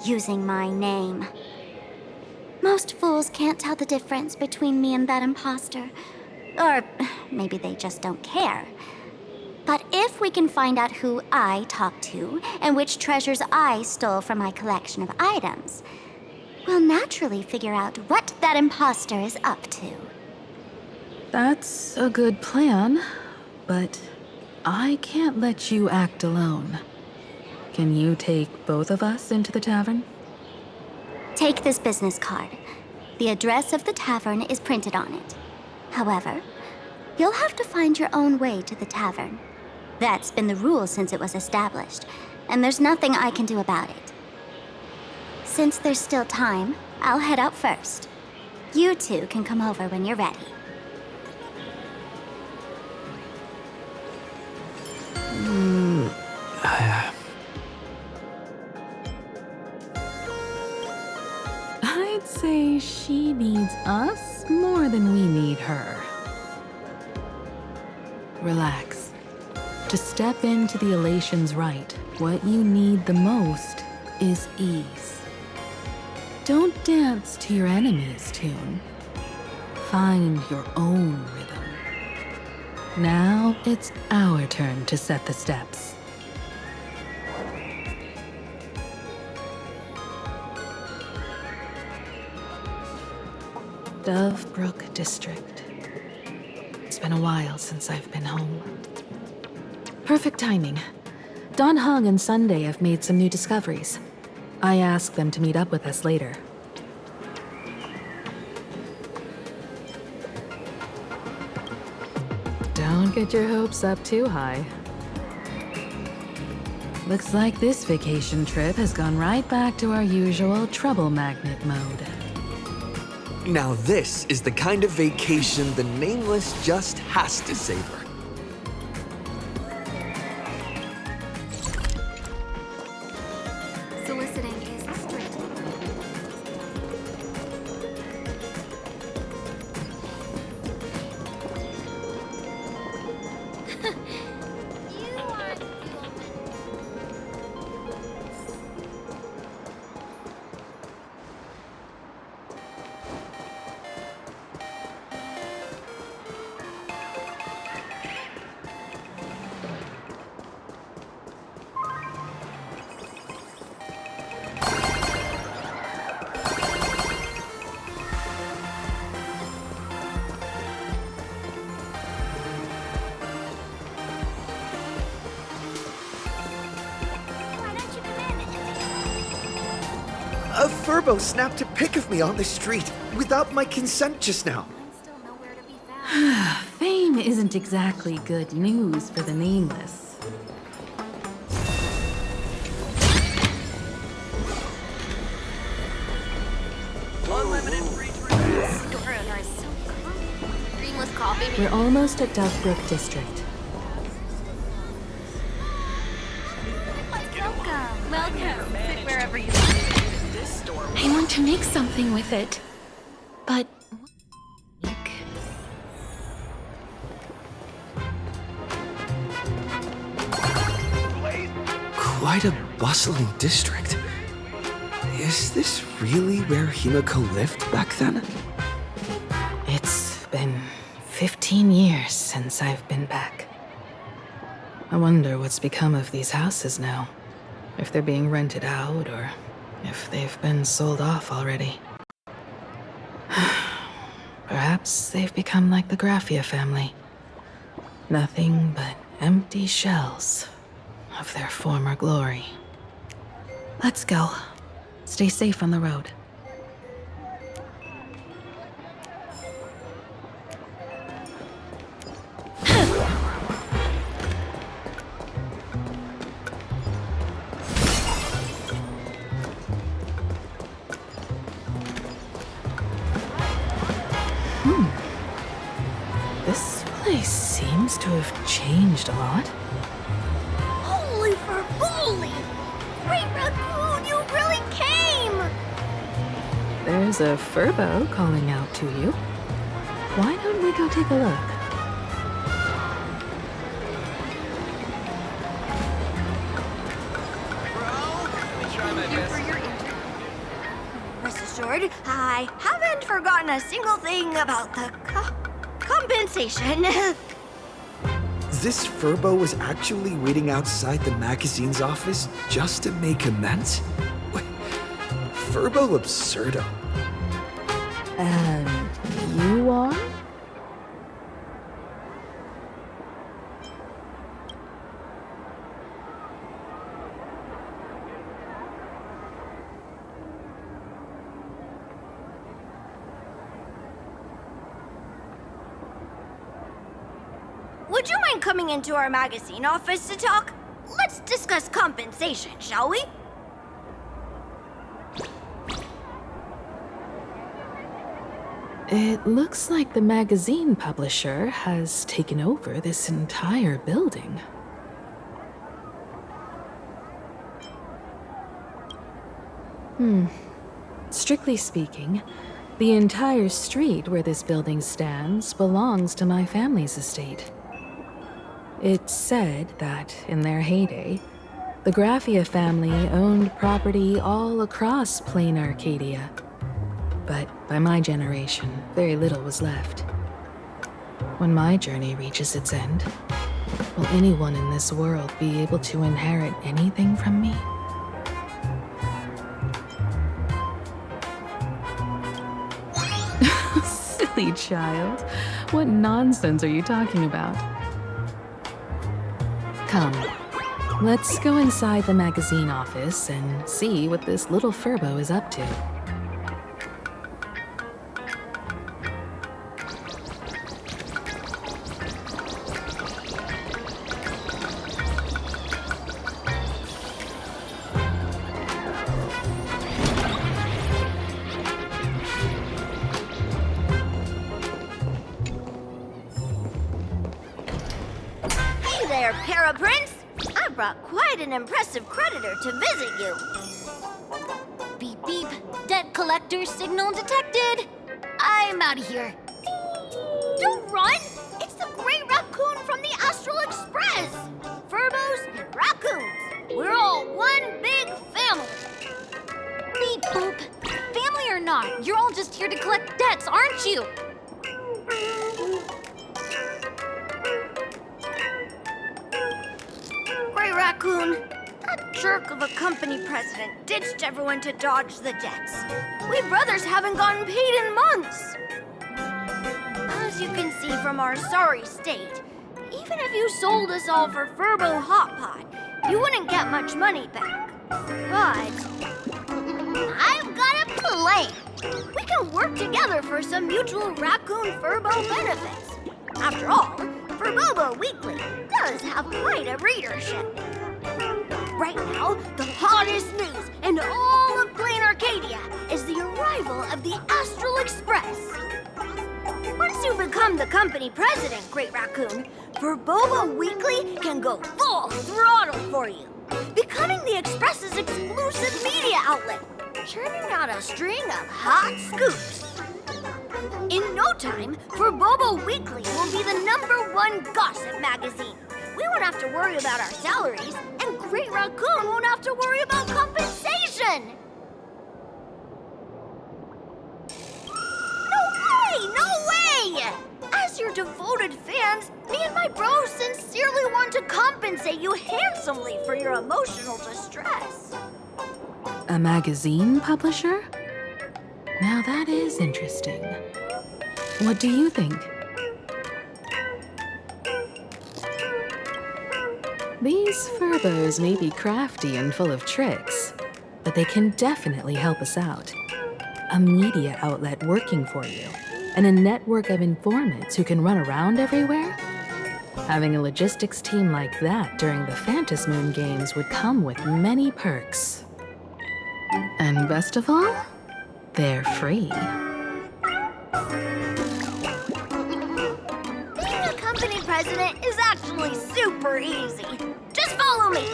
using my name. Most fools can't tell the difference between me and that imposter. Or maybe they just don't care. But if we can find out who I talked to and which treasures I stole from my collection of items, we'll naturally figure out what that imposter is up to. That's a good plan, but I can't let you act alone. Can you take both of us into the tavern? Take this business card. The address of the tavern is printed on it. However, you'll have to find your own way to the tavern. That's been the rule since it was established, and there's nothing I can do about it. Since there's still time, I'll head out first. You two can come over when you're ready. I'd say she needs us more than we need her. Relax. To step into the Elation's right, what you need the most is ease. Don't dance to your enemy's tune. Find your own rhythm. Now it's our turn to set the steps. Dovebrook District. It's been a while since I've been home. Perfect timing. Don Hung and Sunday have made some new discoveries. I asked them to meet up with us later. Don't get your hopes up too high. Looks like this vacation trip has gone right back to our usual trouble magnet mode. Now this is the kind of vacation the Nameless just has to savor. Soliciting is strict. A Furbo snapped a pic of me on the street without my consent just now. Fame isn't exactly good news for the Nameless. Unlimited free drinks. Store owner is so cool. Dreamless coffee. We're almost at Dovebrook District. Welcome. Sit wherever you I want to make something with it, but... Quite a bustling district. Is this really where Himiko lived back then? It's been 15 years since I've been back. I wonder what's become of these houses now. If they're being rented out, or if they've been sold off already. Perhaps they've become like the Graffia family. Nothing but empty shells of their former glory. Let's go. Stay safe on the road. This place seems to have changed a lot. Holy for bully! Great Raccoon, you really came! There's a Furbo calling out to you. Why don't we go take a look? Rest assured, I haven't forgotten a single thing about the compensation. This Furbo was actually waiting outside the magazine's office just to make amends? Wait, Furbo absurdo. And you are? Would you mind coming into our magazine office to talk? Let's discuss compensation, shall we? It looks like the magazine publisher has taken over this entire building. Strictly speaking, the entire street where this building stands belongs to my family's estate. It's said that, in their heyday, the Graphia family owned property all across Planarcadia. But by my generation, very little was left. When my journey reaches its end, will anyone in this world be able to inherit anything from me? Silly child. What nonsense are you talking about? Come, let's go inside the magazine office and see what this little Furbo is up to. Hey there, Paraprince! I brought quite an impressive creditor to visit you. Beep beep. Debt collector signal detected. I'm out of here. Don't run! It's the Great Raccoon from the Astral Express! Furbos and raccoons. We're all one big family. Beep boop. Family or not, you're all just here to collect debts, aren't you? Great Raccoon, that jerk of a company president ditched everyone to dodge the debts. We brothers haven't gotten paid in months. As you can see from our sorry state, even if you sold us all for Furbo Hot Pot, you wouldn't get much money back. But I've got a plan. We can work together for some mutual Raccoon Furbo benefits. After all, Furbobo Weekly does have quite a readership. Right now, the hottest news in all of Planarcadia is the arrival of the Astral Express. Once you become the company president, Great Raccoon, Furbobo Weekly can go full throttle for you, becoming the Express's exclusive media outlet, churning out a string of hot scoops. In no time, Furbobo Weekly will be the #1 gossip magazine. We won't have to worry about our salaries, and Great Raccoon won't have to worry about compensation. No way! As your devoted fans, me and my bros sincerely want to compensate you handsomely for your emotional distress. A magazine publisher? Now that is interesting. What do you think? These Furbos may be crafty and full of tricks, but they can definitely help us out. A media outlet working for you, and a network of informants who can run around everywhere? Having a logistics team like that during the Phantasmoon games would come with many perks. And best of all, they're free. Being a company president is actually super easy. Just follow me.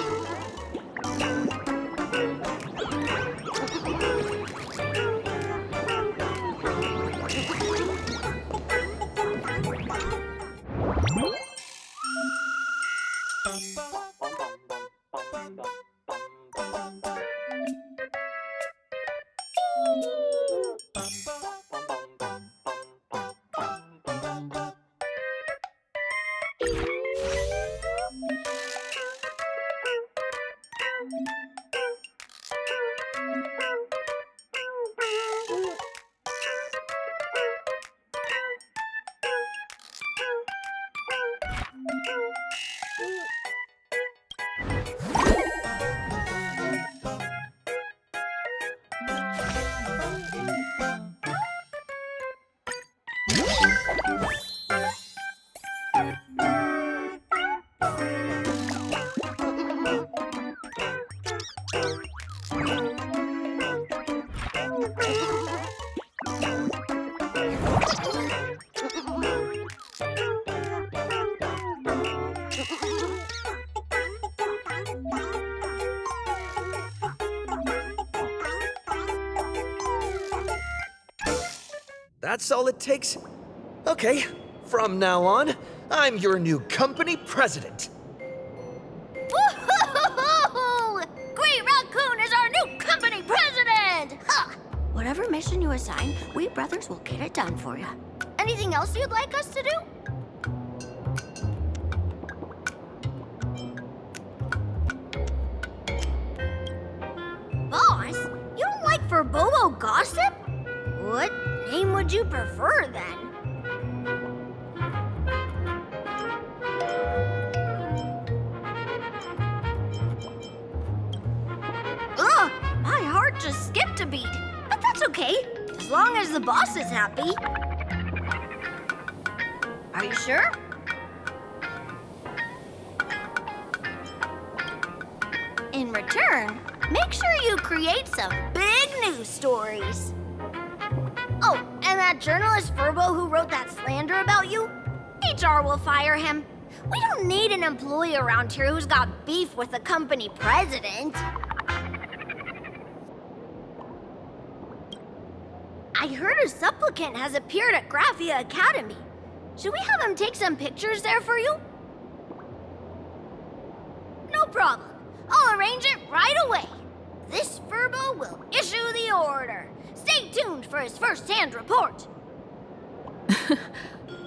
That's all it takes? Okay, from now on, I'm your new company president. Woohoo! Great Raccoon is our new company president! Ha! Whatever mission you assign, we brothers will get it done for you. Anything else you'd like us to do? Boss, you don't like Furbobo gossip? What name would you prefer then? Ugh, my heart just skipped a beat. But that's okay, as long as the boss is happy. Are you sure? In return, make sure you create some big news stories. Oh, and that journalist Furbo who wrote that slander about you? HR will fire him. We don't need an employee around here who's got beef with the company president. I heard a supplicant has appeared at Graphia Academy. Should we have him take some pictures there for you? No problem. I'll arrange it right away. This Furbo will issue the order. Stay tuned for his first-hand report.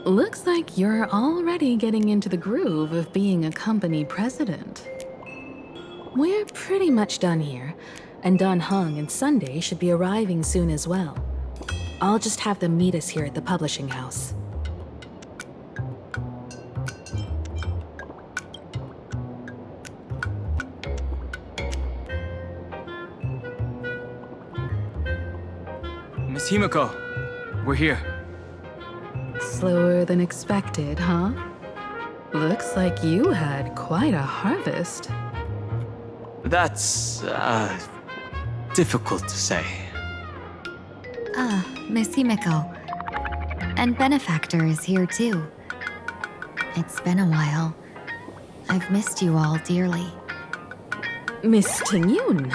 Looks like you're already getting into the groove of being a company president. We're pretty much done here, and Dan Heng and Sunday should be arriving soon as well. I'll just have them meet us here at the publishing house. Miss Himiko, we're here. Slower than expected, huh? Looks like you had quite a harvest. That's, difficult to say. Miss Himiko. And Benefactor is here too. It's been a while. I've missed you all dearly. Miss Tingyun,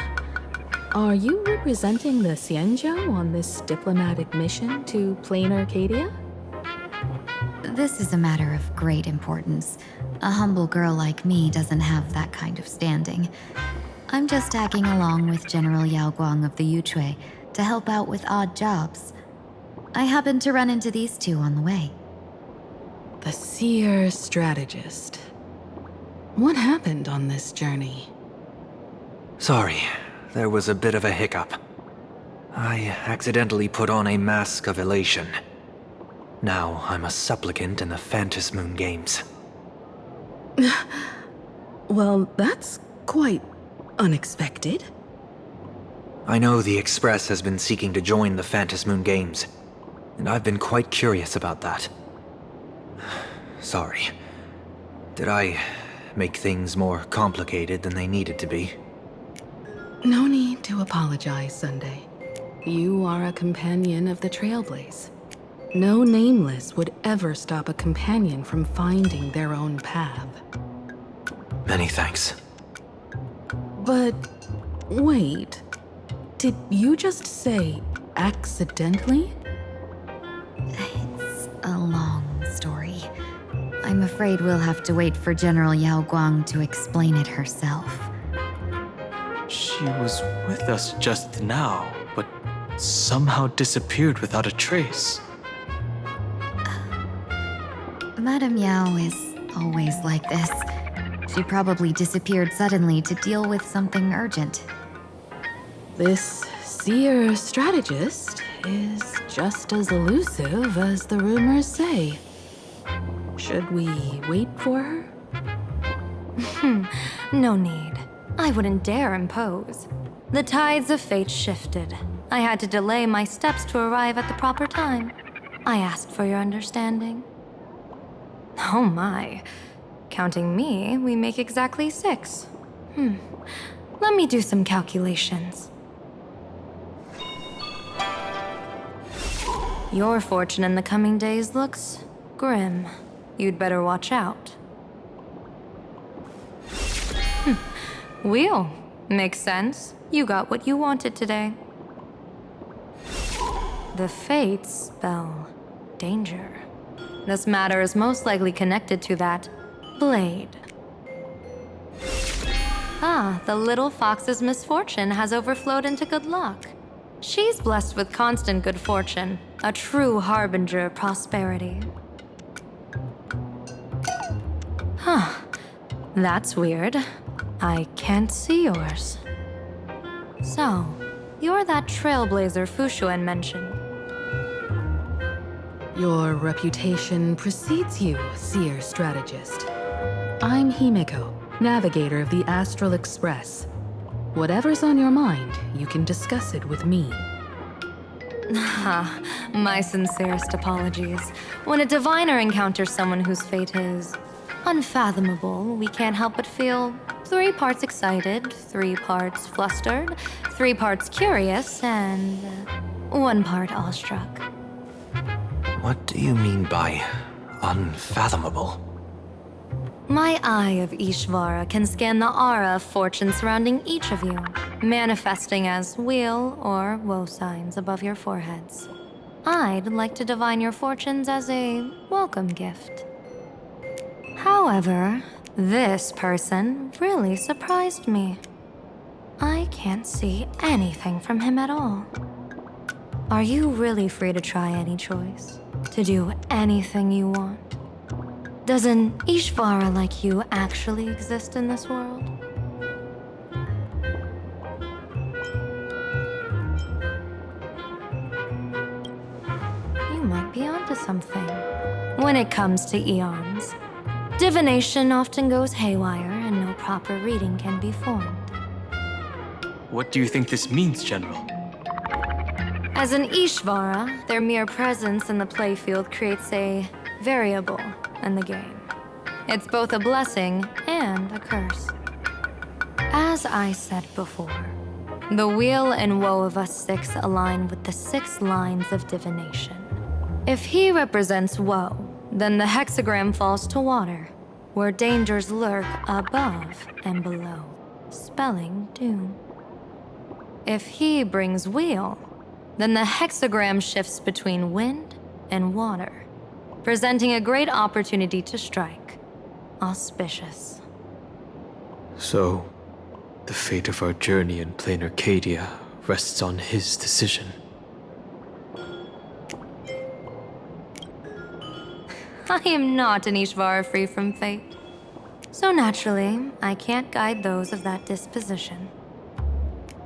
are you representing the Xianzhou on this diplomatic mission to Planarcadia? This is a matter of great importance. A humble girl like me doesn't have that kind of standing. I'm just tagging along with General Yao Guang of the Yuchui to help out with odd jobs. I happened to run into these two on the way. The seer strategist. What happened on this journey? Sorry, there was a bit of a hiccup. I accidentally put on a mask of elation. Now I'm a supplicant in the Phantasmoon games. Well, that's quite unexpected. I know the Express has been seeking to join the Phantasmoon games, and I've been quite curious about that. Sorry. Did I make things more complicated than they needed to be? No need to apologize, Sunday. You are a companion of the Trailblaze. No nameless would ever stop a companion from finding their own path. Many thanks. But wait, did you just say accidentally? It's a long story. I'm afraid we'll have to wait for General Yao Guang to explain it herself. She was with us just now, but somehow disappeared without a trace. Madame Yao is always like this. She probably disappeared suddenly to deal with something urgent. This seer strategist is just as elusive as the rumors say. Should we wait for her? No need. I wouldn't dare impose. The tides of fate shifted. I had to delay my steps to arrive at the proper time. I asked for your understanding. Oh my. Counting me, we make exactly 6. Let me do some calculations. Your fortune in the coming days looks grim. You'd better watch out. Wheel. Makes sense. You got what you wanted today. The fates spell danger. This matter is most likely connected to that blade. Ah, the little fox's misfortune has overflowed into good luck. She's blessed with constant good fortune, a true harbinger of prosperity. Huh. That's weird. I can't see yours. So, you're that trailblazer Fushuan mentioned. Your reputation precedes you, seer strategist. I'm Himeko, navigator of the Astral Express. Whatever's on your mind, you can discuss it with me. My sincerest apologies. When a diviner encounters someone whose fate is unfathomable, we can't help but feel 3 parts excited, 3 parts flustered, 3 parts curious, and 1 part awestruck. What do you mean by unfathomable? My eye of Ishvara can scan the aura of fortune surrounding each of you, manifesting as weal or woe signs above your foreheads. I'd like to divine your fortunes as a welcome gift. However, this person really surprised me. I can't see anything from him at all. Are you really free to try any choice? To do anything you want? Does an Ishvara like you actually exist in this world? You might be onto something. When it comes to eons, divination often goes haywire and no proper reading can be formed. What do you think this means, General? As an Ishvara, their mere presence in the playfield creates a variable in the game. It's both a blessing and a curse. As I said before, the weal and woe of us 6 align with the 6 lines of divination. If he represents woe, then the hexagram falls to water, where dangers lurk above and below, spelling doom. If he brings weal, then the hexagram shifts between wind and water, presenting a great opportunity to strike. Auspicious. So, the fate of our journey in Planarcadia rests on his decision. I am not an Ishvara free from fate. So naturally, I can't guide those of that disposition.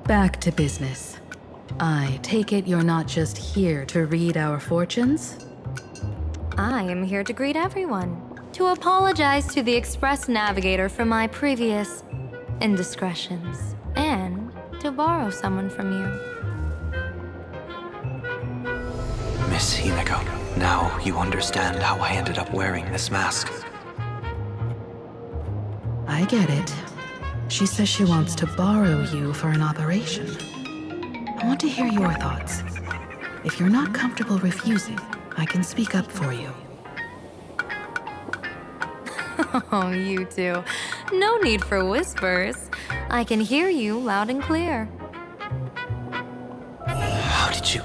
Back to business. I take it you're not just here to read our fortunes? I am here to greet everyone, to apologize to the Express Navigator for my previous indiscretions, and to borrow someone from you. Miss Himeko, now you understand how I ended up wearing this mask. I get it. She says she wants to borrow you for an operation. I want to hear your thoughts. If you're not comfortable refusing, I can speak up for you. Oh, you two. No need for whispers. I can hear you loud and clear. How did you...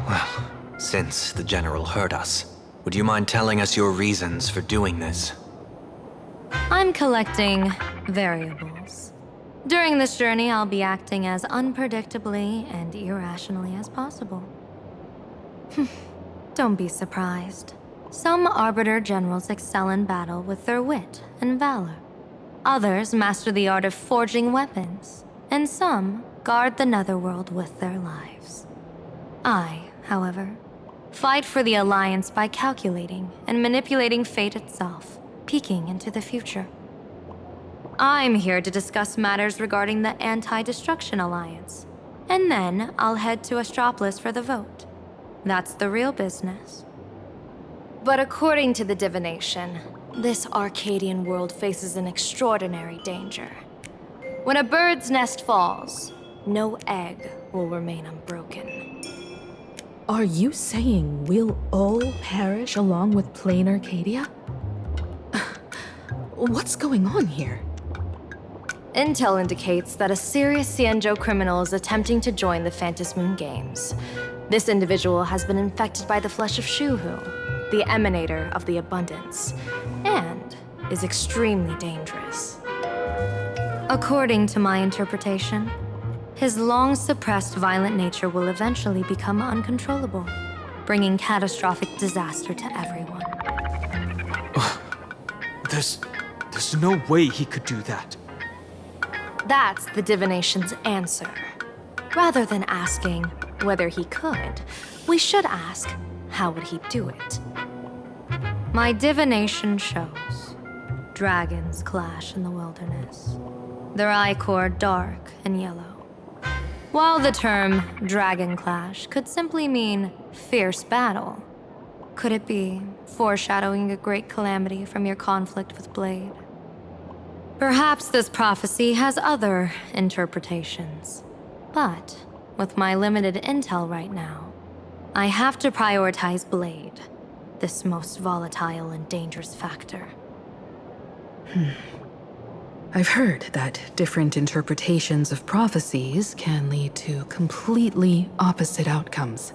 Well, since the General heard us, would you mind telling us your reasons for doing this? I'm collecting variables. During this journey, I'll be acting as unpredictably and irrationally as possible. Don't be surprised. Some Arbiter Generals excel in battle with their wit and valor. Others master the art of forging weapons, and some guard the Netherworld with their lives. I, however, fight for the Alliance by calculating and manipulating fate itself, peeking into the future. I'm here to discuss matters regarding the Anti-Destruction Alliance, and then I'll head to Astropolis for the vote. That's the real business. But according to the divination, this Arcadian world faces an extraordinary danger. When a bird's nest falls, no egg will remain unbroken. Are you saying we'll all perish along with Planarcadia? What's going on here? Intel indicates that a serious Xianzhou criminal is attempting to join the Phantasmoon Games. This individual has been infected by the flesh of Shuhu, the emanator of the abundance, and is extremely dangerous. According to my interpretation, his long-suppressed violent nature will eventually become uncontrollable, bringing catastrophic disaster to everyone. There's no way he could do that. That's the divination's answer. Rather than asking whether he could, we should ask, how would he do it? My divination shows dragons clash in the wilderness. Their ichor dark and yellow. While the term dragon clash could simply mean fierce battle, could it be foreshadowing a great calamity from your conflict with Blade? Perhaps this prophecy has other interpretations. But with my limited intel right now, I have to prioritize Blade, this most volatile and dangerous factor. I've heard that different interpretations of prophecies can lead to completely opposite outcomes.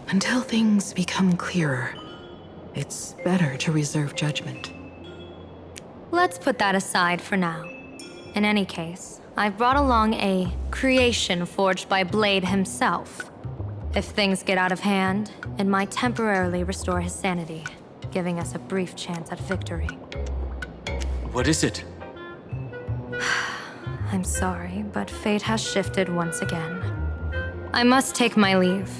Until things become clearer, it's better to reserve judgment. Let's put that aside for now. In any case, I've brought along a creation forged by Blade himself. If things get out of hand, it might temporarily restore his sanity, giving us a brief chance at victory. What is it? I'm sorry, but fate has shifted once again. I must take my leave.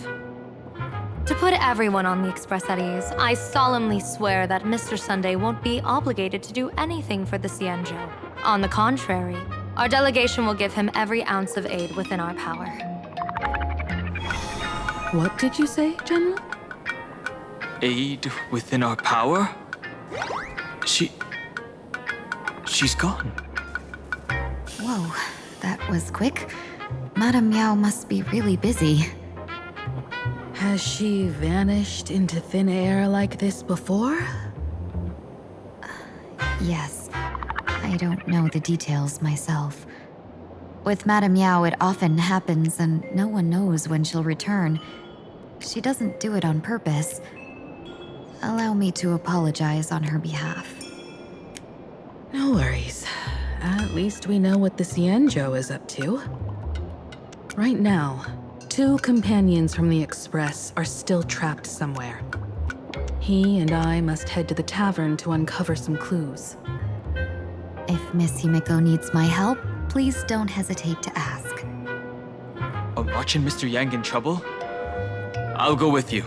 To put everyone on the Express at ease, I solemnly swear that Mr. Sunday won't be obligated to do anything for the Xianzhou. On the contrary, our delegation will give him every ounce of aid within our power. What did you say, General? Aid within our power? She's gone. Whoa, that was quick. Madame Yao must be really busy. Has she vanished into thin air like this before? Yes. I don't know the details myself. With Madame Yao, it often happens and no one knows when she'll return. She doesn't do it on purpose. Allow me to apologize on her behalf. No worries. At least we know what the Xianzhou is up to. Right now, 2 companions from the Express are still trapped somewhere. He and I must head to the Tavern to uncover some clues. If Miss Himiko needs my help, please don't hesitate to ask. Are March and Mr. Yang in trouble? I'll go with you.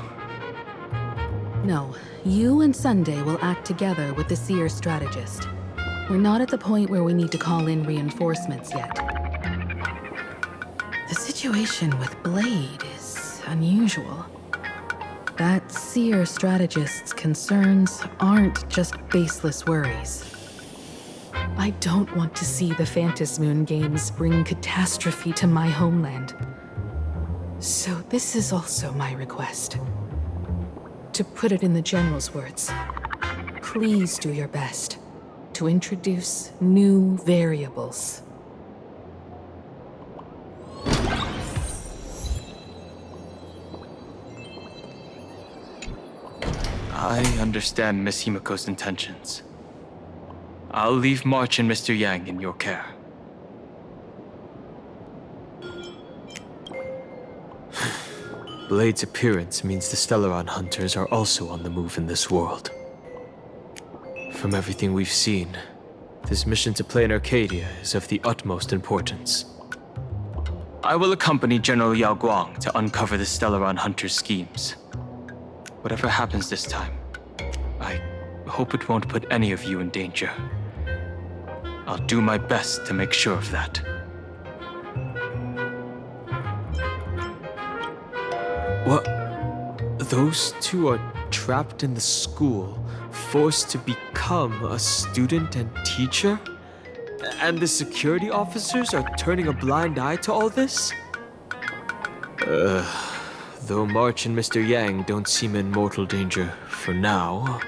No, you and Sunday will act together with the Seer strategist. We're not at the point where we need to call in reinforcements yet. The situation with Blade is unusual. That Seer strategist's concerns aren't just baseless worries. I don't want to see the Phantasmoon Games bring catastrophe to my homeland. So this is also my request. To put it in the General's words, please do your best to introduce new variables. I understand Miss Himiko's intentions. I'll leave March and Mr. Yang in your care. Blade's appearance means the Stellaron hunters are also on the move in this world. From everything we've seen, this mission to Planarcadia is of the utmost importance. I will accompany General Yao Guang to uncover the Stellaron hunters' schemes. Whatever happens this time, I hope it won't put any of you in danger. I'll do my best to make sure of that. What? Those 2 are trapped in the school, forced to become a student and teacher? And the security officers are turning a blind eye to all this? Though March and Mr. Yang don't seem in mortal danger for now,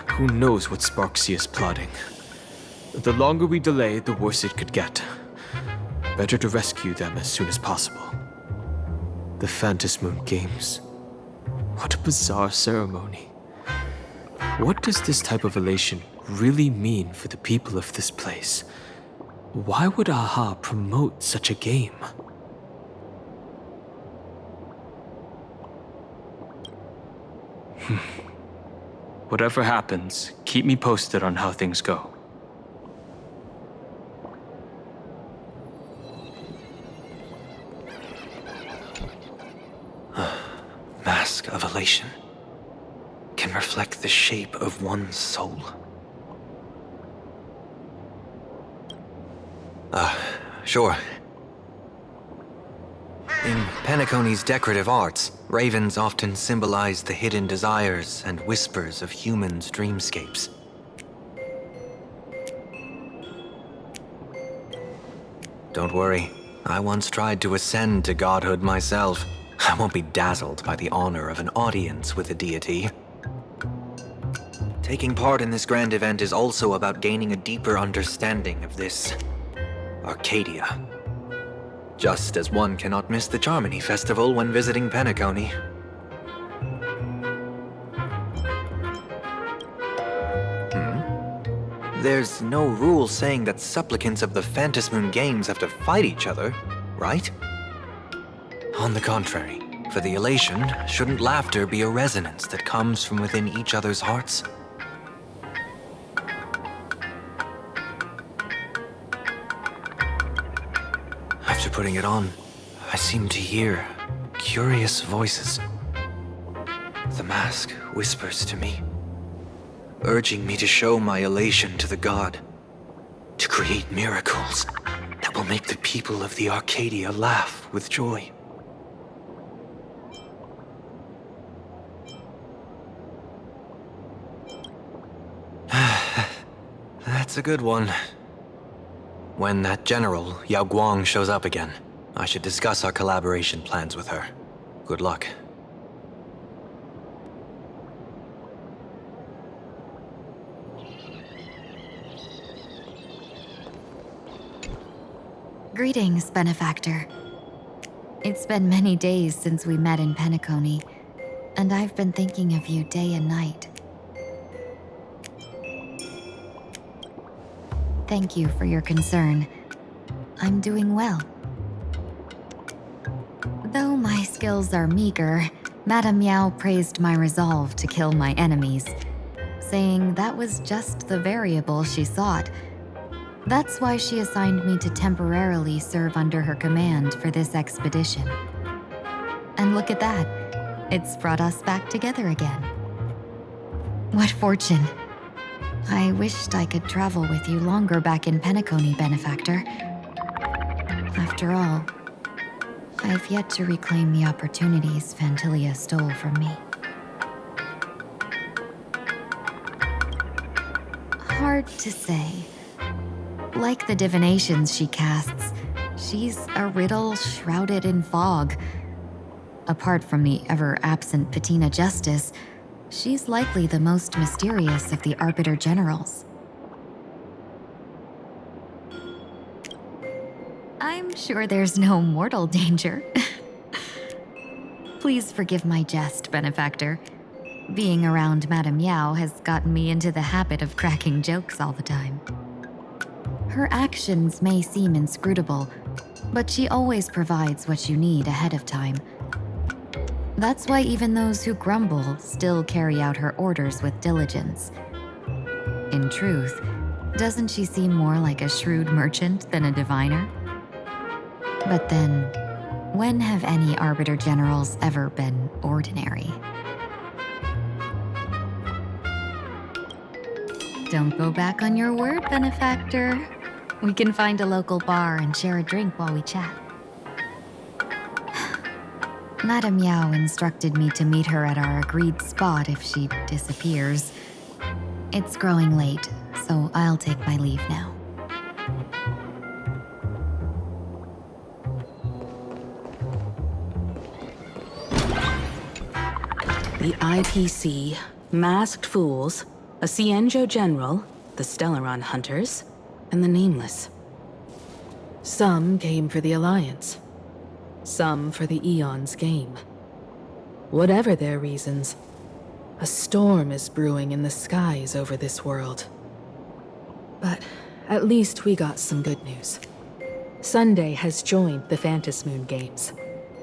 who knows what Sparksy is plotting. The longer we delay, the worse it could get. Better to rescue them as soon as possible. The Phantasmoon Games. What a bizarre ceremony. What does this type of elation really mean for the people of this place? Why would AHA promote such a game? Whatever happens, keep me posted on how things go. Mask of elation can reflect the shape of one's soul. Sure. In Penacony's decorative arts, ravens often symbolize the hidden desires and whispers of humans' dreamscapes. Don't worry, I once tried to ascend to godhood myself. I won't be dazzled by the honor of an audience with a deity. Taking part in this grand event is also about gaining a deeper understanding of this Arcadia. Just as one cannot miss the Charmony Festival when visiting Penacony. There's no rule saying that supplicants of the Phantasmoon Games have to fight each other, right? On the contrary, for the elation, shouldn't laughter be a resonance that comes from within each other's hearts? After putting it on, I seem to hear curious voices. The mask whispers to me, urging me to show my elation to the god, to create miracles that will make the people of the Arcadia laugh with joy. That's a good one. When that general, Yao Guang, shows up again, I should discuss our collaboration plans with her. Good luck. Greetings, Benefactor. It's been many days since we met in Penacony, and I've been thinking of you day and night. Thank you for your concern. I'm doing well. Though my skills are meager, Madame Yao praised my resolve to kill my enemies, saying that was just the variable she sought. That's why she assigned me to temporarily serve under her command for this expedition. And look at that. It's brought us back together again. What fortune. I wished I could travel with you longer back in Penacony, Benefactor. After all, I've yet to reclaim the opportunities Phantilia stole from me. Hard to say. Like the divinations she casts, she's a riddle shrouded in fog. Apart from the ever-absent Patina Justice, she's likely the most mysterious of the Arbiter Generals. I'm sure there's no mortal danger. Please forgive my jest, Benefactor. Being around Madame Yao has gotten me into the habit of cracking jokes all the time. Her actions may seem inscrutable, but she always provides what you need ahead of time. That's why even those who grumble still carry out her orders with diligence. In truth, doesn't she seem more like a shrewd merchant than a diviner? But then, when have any Arbiter Generals ever been ordinary? Don't go back on your word, Benefactor. We can find a local bar and share a drink while we chat. Madame Yao instructed me to meet her at our agreed spot if she disappears. It's growing late, so I'll take my leave now. The IPC, Masked Fools, a Cienjo General, the Stellaron Hunters, and the Nameless. Some came for the Alliance. Some for the Eon's game. Whatever their reasons, a storm is brewing in the skies over this world. But at least we got some good news. Sunday has joined the Phantasmoon games.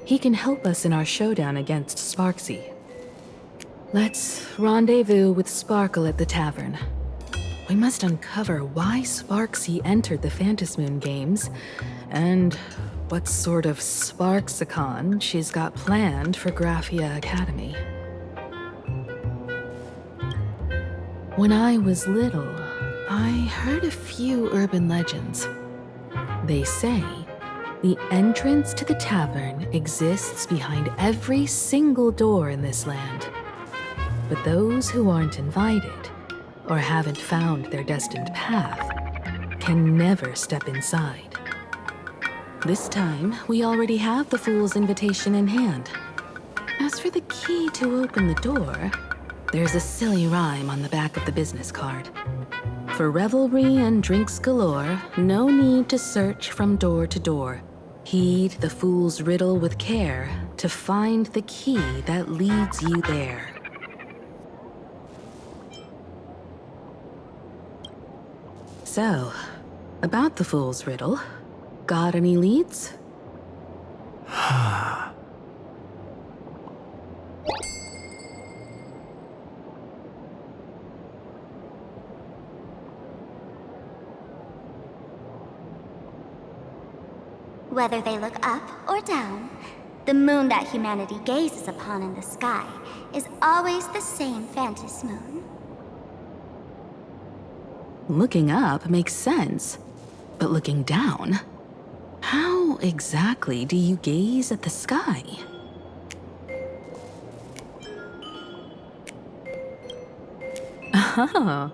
He can help us in our showdown against Sparxicle. Let's rendezvous with Sparkle at the Tavern. We must uncover why Sparxicle entered the Phantasmoon games, and what sort of Sparxicon she's got planned for Graphia Academy. When I was little, I heard a few urban legends. They say the entrance to the tavern exists behind every single door in this land. But those who aren't invited, or haven't found their destined path, can never step inside. This time, we already have the Fool's invitation in hand. As for the key to open the door, there's a silly rhyme on the back of the business card. For revelry and drinks galore, no need to search from door to door. Heed the Fool's riddle with care to find the key that leads you there. So, about the Fool's riddle, got any leads? Whether they look up or down, the moon that humanity gazes upon in the sky is always the same Phantasmoon. Looking up makes sense, but looking down? How exactly do you gaze at the sky? Oh,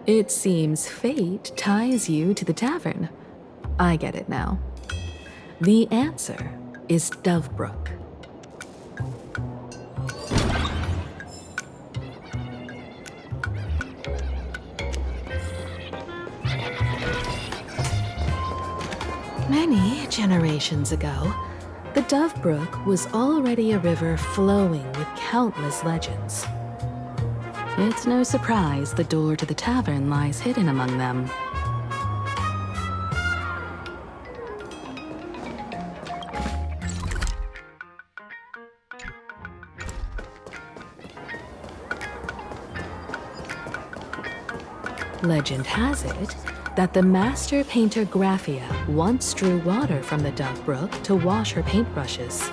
it seems fate ties you to the tavern. I get it now. The answer is Dovebrook. Many generations ago, the Dovebrook was already a river flowing with countless legends. It's no surprise the door to the tavern lies hidden among them. Legend has it that the master painter Graphia once drew water from the Dovebrook to wash her paintbrushes.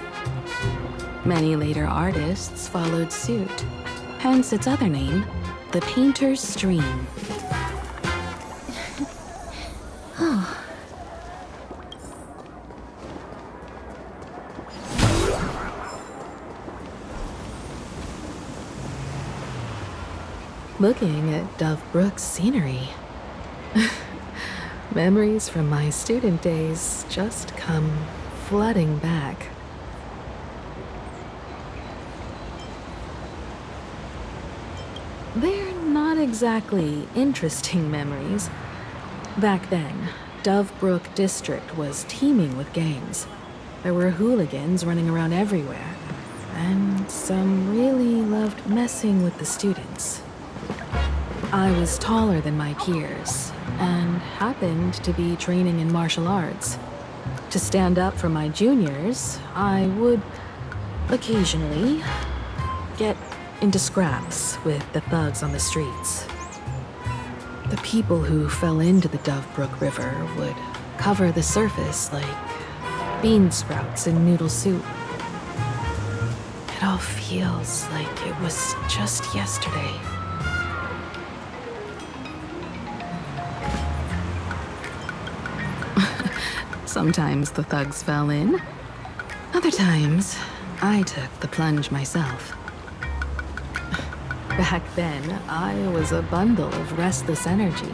Many later artists followed suit, hence its other name, the Painter's Stream. Looking at Dovebrook's scenery. Memories from my student days just come flooding back. They're not exactly interesting memories. Back then, Dovebrook District was teeming with gangs. There were hooligans running around everywhere, and some really loved messing with the students. I was taller than my peers, and happened to be training in martial arts. To stand up for my juniors, I would occasionally get into scraps with the thugs on the streets. The people who fell into the Dovebrook River would cover the surface like bean sprouts in noodle soup. It all feels like it was just yesterday. Sometimes the thugs fell in. Other times, I took the plunge myself. Back then, I was a bundle of restless energy.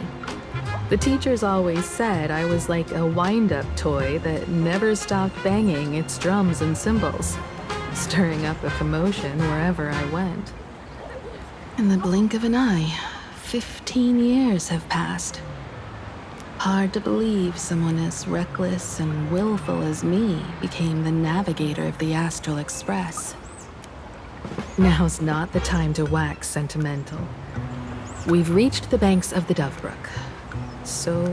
The teachers always said I was like a wind-up toy that never stopped banging its drums and cymbals, stirring up a commotion wherever I went. In the blink of an eye, 15 years have passed. Hard to believe someone as reckless and willful as me became the navigator of the Astral Express. Now's not the time to wax sentimental. We've reached the banks of the Dovebrook. So,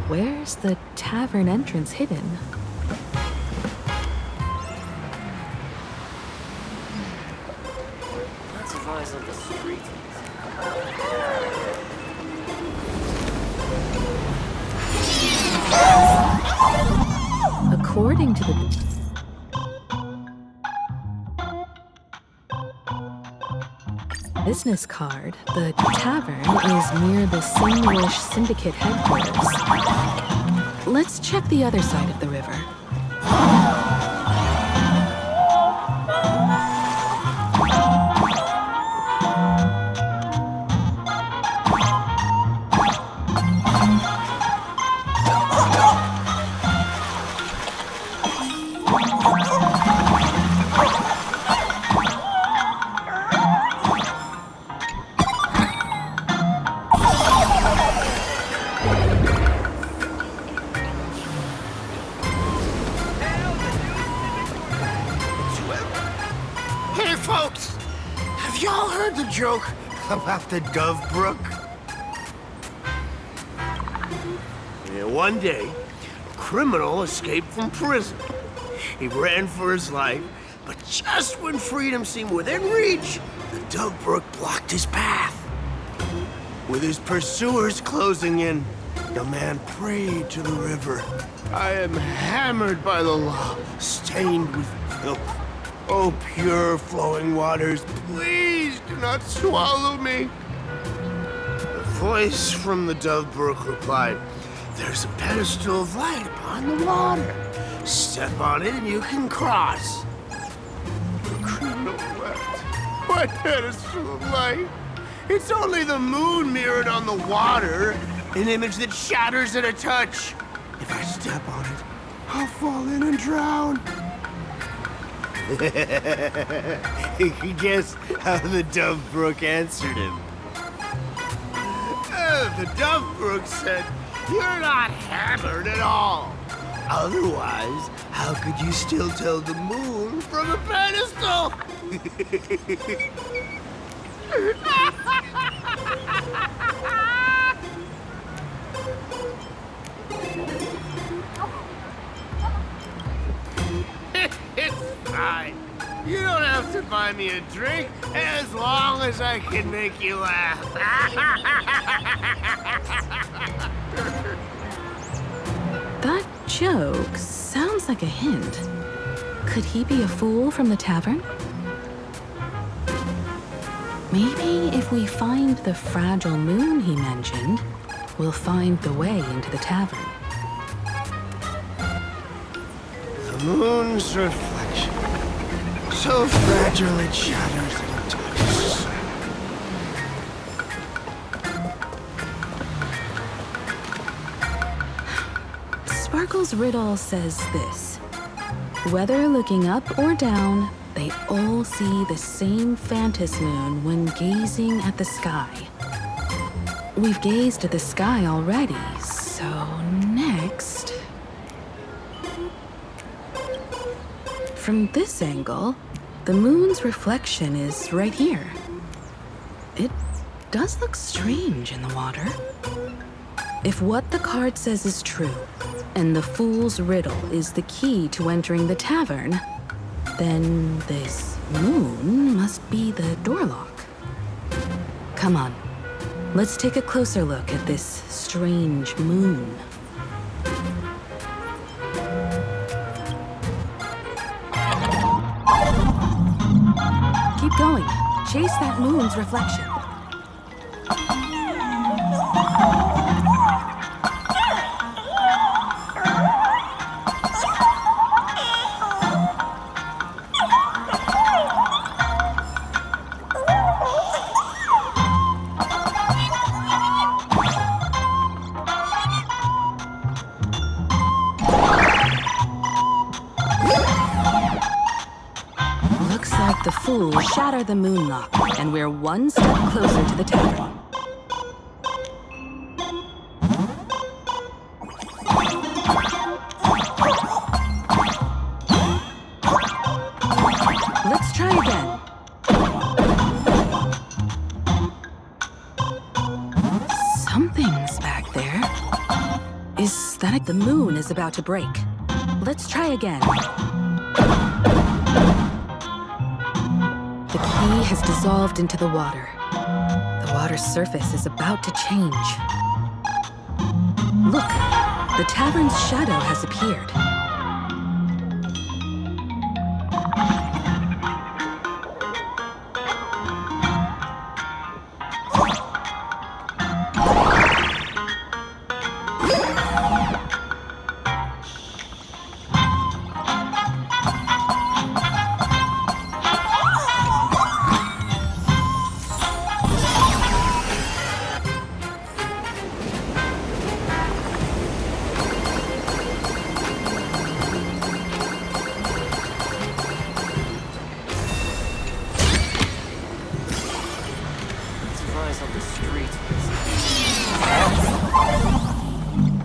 where's the tavern entrance hidden? Lots of eyes on the street. According to the business card, the tavern is near the Synwish Syndicate headquarters. Let's check the other side of the river. Joke about the Dovebrook? Yeah, one day, a criminal escaped from prison. He ran for his life, but just when freedom seemed within reach, the Dovebrook blocked his path. With his pursuers closing in, the man prayed to the river. I am hammered by the law, stained with filth. Oh, pure flowing waters, please do not swallow me. The voice from the Dovebrook replied, there's a pedestal of light upon the water. Step on it and you can cross. The criminal wept. What pedestal of light? It's only the moon mirrored on the water, an image that shatters at a touch. If I step on it, I'll fall in and drown. Guess how the Dovebrook answered him. The Dovebrook said, you're not hammered at all. Otherwise, how could you still tell the moon from a pedestal? It's fine. You don't have to buy me a drink as long as I can make you laugh. That joke sounds like a hint. Could he be a fool from the tavern? Maybe if we find the fragile moon he mentioned, we'll find the way into the tavern. The moon's reflection. So fragile it shatters at a touch. Sparkle's riddle says this. Whether looking up or down, they all see the same Phantasmoon when gazing at the sky. We've gazed at the sky already, so next... From this angle, the moon's reflection is right here. It does look strange in the water. If what the card says is true, and the fool's riddle is the key to entering the tavern, then this moon must be the door lock. Come on, let's take a closer look at this strange moon. Keep going. Chase that moon's reflection. will shatter the moonlock, and we're one step closer to the tavern. Let's try again. Something's back there. Is that the moon is about to break? Let's try again. The key has dissolved into the water. The water's surface is about to change. Look, the tavern's shadow has appeared.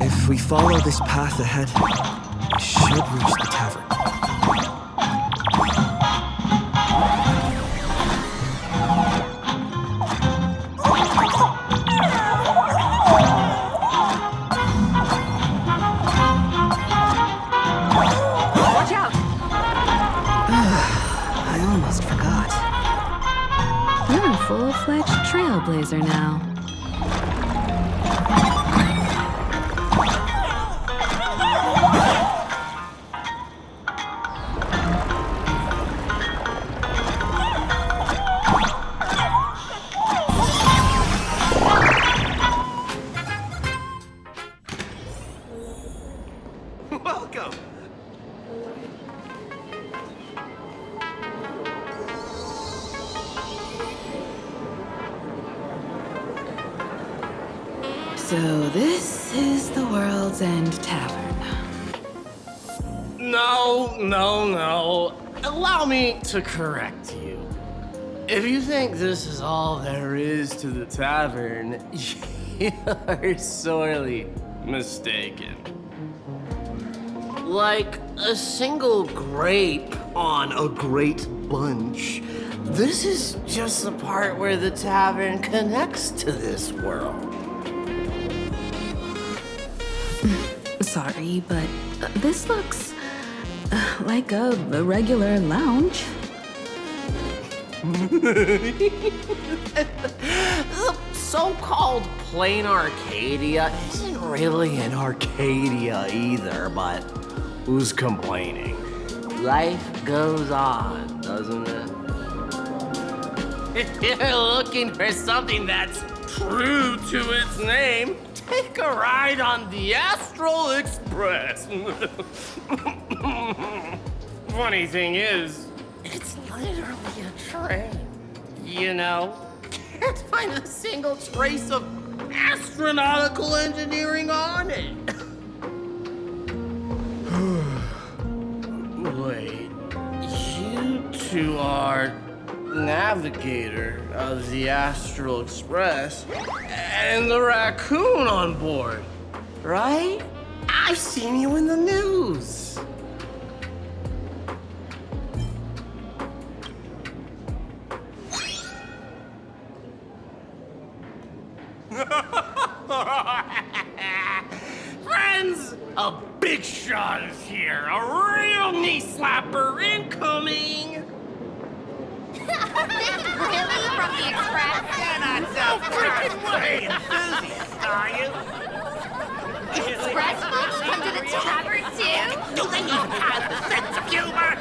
If we follow this path ahead, we should reach the tavern. Watch out! I almost forgot. You're a full-fledged trailblazer now. Welcome. So this is the World's End Tavern. No. Allow me to correct you. If you think this is all there is to the tavern, you're sorely mistaken. Like a single grape on a great bunch, this is just the part where the tavern connects to this world. Sorry, but this looks like a regular lounge. The so-called Planarcadia isn't really an Arcadia either, but who's complaining? Life goes on, doesn't it? If you're looking for something that's true to its name, take a ride on the Astral Express. Funny thing is, it's literally a train. You know, can't find a single trace of astronautical engineering on it. Wait, you two are navigator of the Astral Express and the raccoon on board, right? I've seen you in the news. Friends, a big shot is here. A real knee slapper incoming. Really? From the Express? You're not so freaking way enthusiast, are you? Express folks come to the tavern too? Do they even have the sense of humor?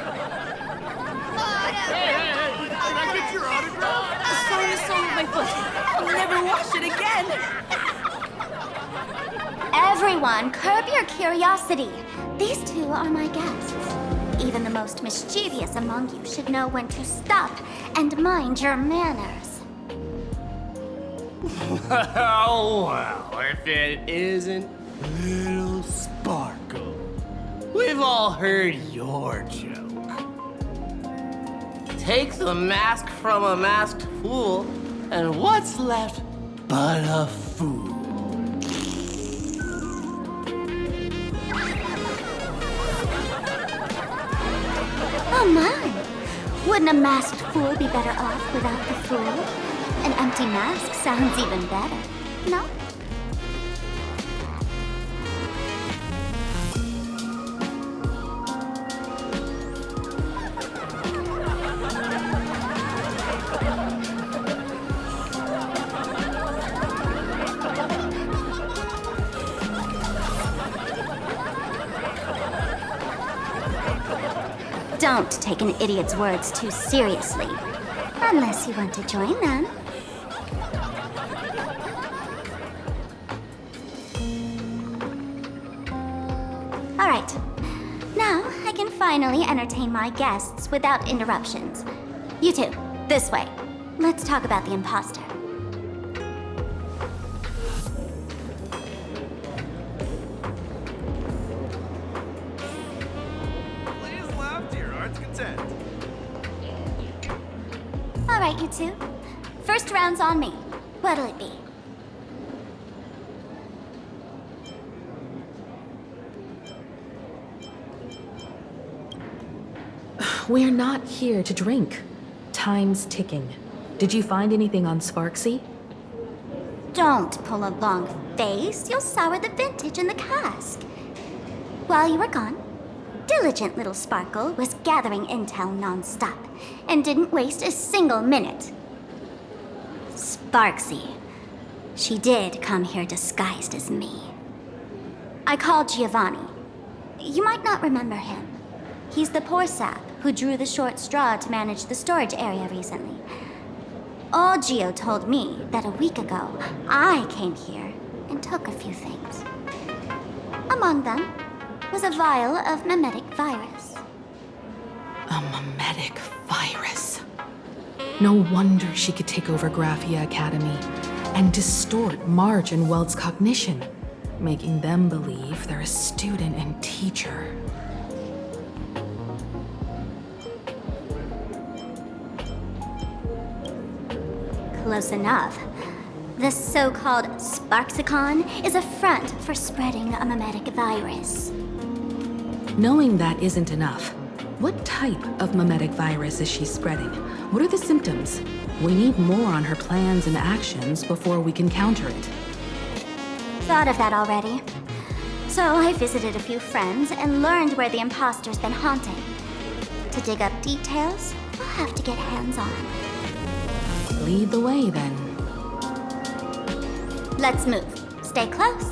Hey, can I get your autograph? Sign the sole of my foot. I'll never wash it again. Everyone, curb your curiosity. These two are my guests. Even the most mischievous among you should know when to stop and mind your manners. Oh, well, if it isn't Little Sparkle. We've all heard your joke. Take the mask from a masked fool, and what's left but a fool? Oh my! Wouldn't a masked fool be better off without the fool? An empty mask sounds even better, no? Don't take an idiot's words too seriously. Unless you want to join them. Alright. Now I can finally entertain my guests without interruptions. You two, this way. Let's talk about the imposter. Alright, you two. First round's on me. What'll it be? We're not here to drink. Time's ticking. Did you find anything on Sparksy? Don't pull a long face. You'll sour the vintage in the cask. While you were gone, diligent little Sparkle was gathering intel non-stop and didn't waste a single minute. Sparksy. She did come here disguised as me. I called Giovanni. You might not remember him. He's the poor sap who drew the short straw to manage the storage area recently. All Gio told me that a week ago, I came here and took a few things. Among them was a vial of mimetic virus. A mimetic virus. No wonder she could take over Graphia Academy and distort Marge and Welt's cognition, making them believe they're a student and teacher. Close enough. This so-called Sparxicon is a front for spreading a mimetic virus. Knowing that isn't enough. What type of mimetic virus is she spreading? What are the symptoms? We need more on her plans and actions before we can counter it. Thought of that already. So I visited a few friends and learned where the imposter's been haunting. To dig up details, we'll have to get hands-on. Lead the way, then. Let's move. Stay close.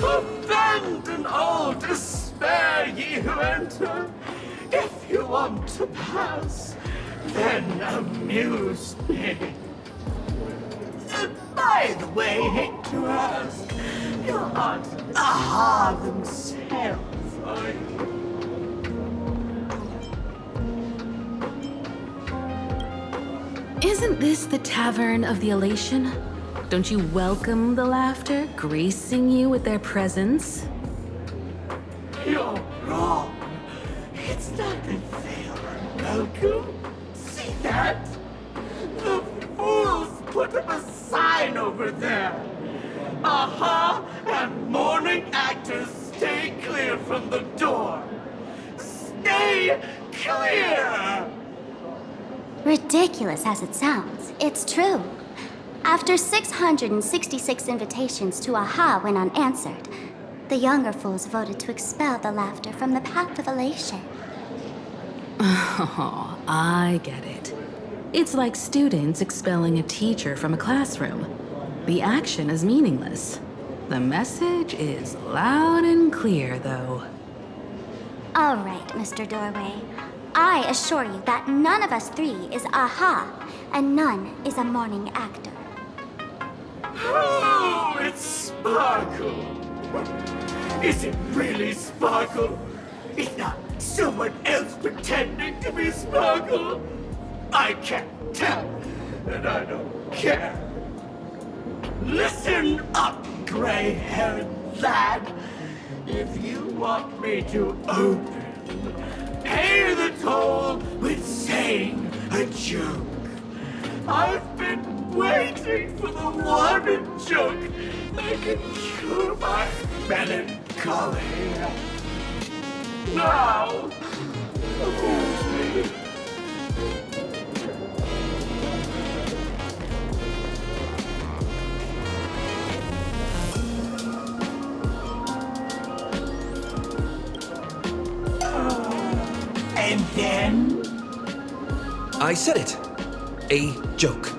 Abandon all despair, ye who enter. If you want to pass, then amuse me. By the way, hate to ask, you aren't Aha themselves, are you? Isn't this the Tavern of the Elation? Don't you welcome the laughter, gracing you with their presence? You're wrong. It's not that they are welcome. See that? The fools put up a sign over there. Aha and morning actors stay clear from the door. Stay clear! Ridiculous as it sounds, it's true. After 666 invitations to Aha went unanswered, the younger fools voted to expel the laughter from the path of elation. Oh, I get it. It's like students expelling a teacher from a classroom. The action is meaningless. The message is loud and clear, though. All right, Mr. Doorway. I assure you that none of us three is Aha, and none is a morning actor. Oh, it's Sparkle. Is it really Sparkle? It's not someone else pretending to be Sparkle. I can't tell, and I don't care. Listen up, gray-haired lad. If you want me to open, pay the toll with saying a joke. I've been waiting for the one joke that can cure my melancholy. Now, amuse me. And then? I said it. A joke.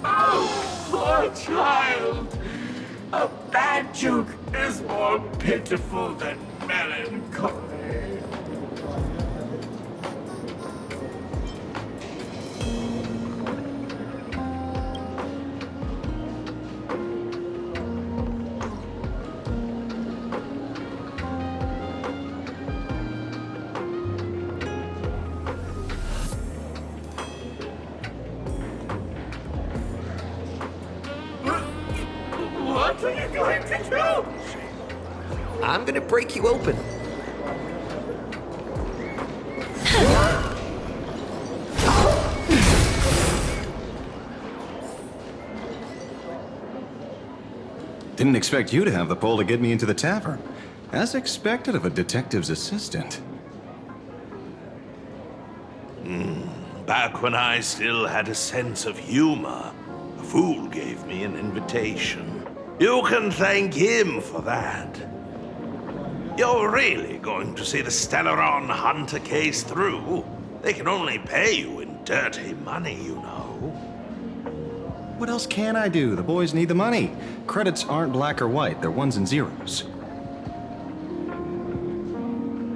Oh, poor child. A bad joke is more pitiful than melancholy. What are you going to do? I'm gonna break you open. Didn't expect you to have the pull to get me into the tavern. As expected of a detective's assistant. Back when I still had a sense of humor, a fool gave me an invitation. You can thank him for that. You're really going to see the Stellaron Hunter case through? They can only pay you in dirty money, you know. What else can I do? The boys need the money. Credits aren't black or white, they're ones and zeros.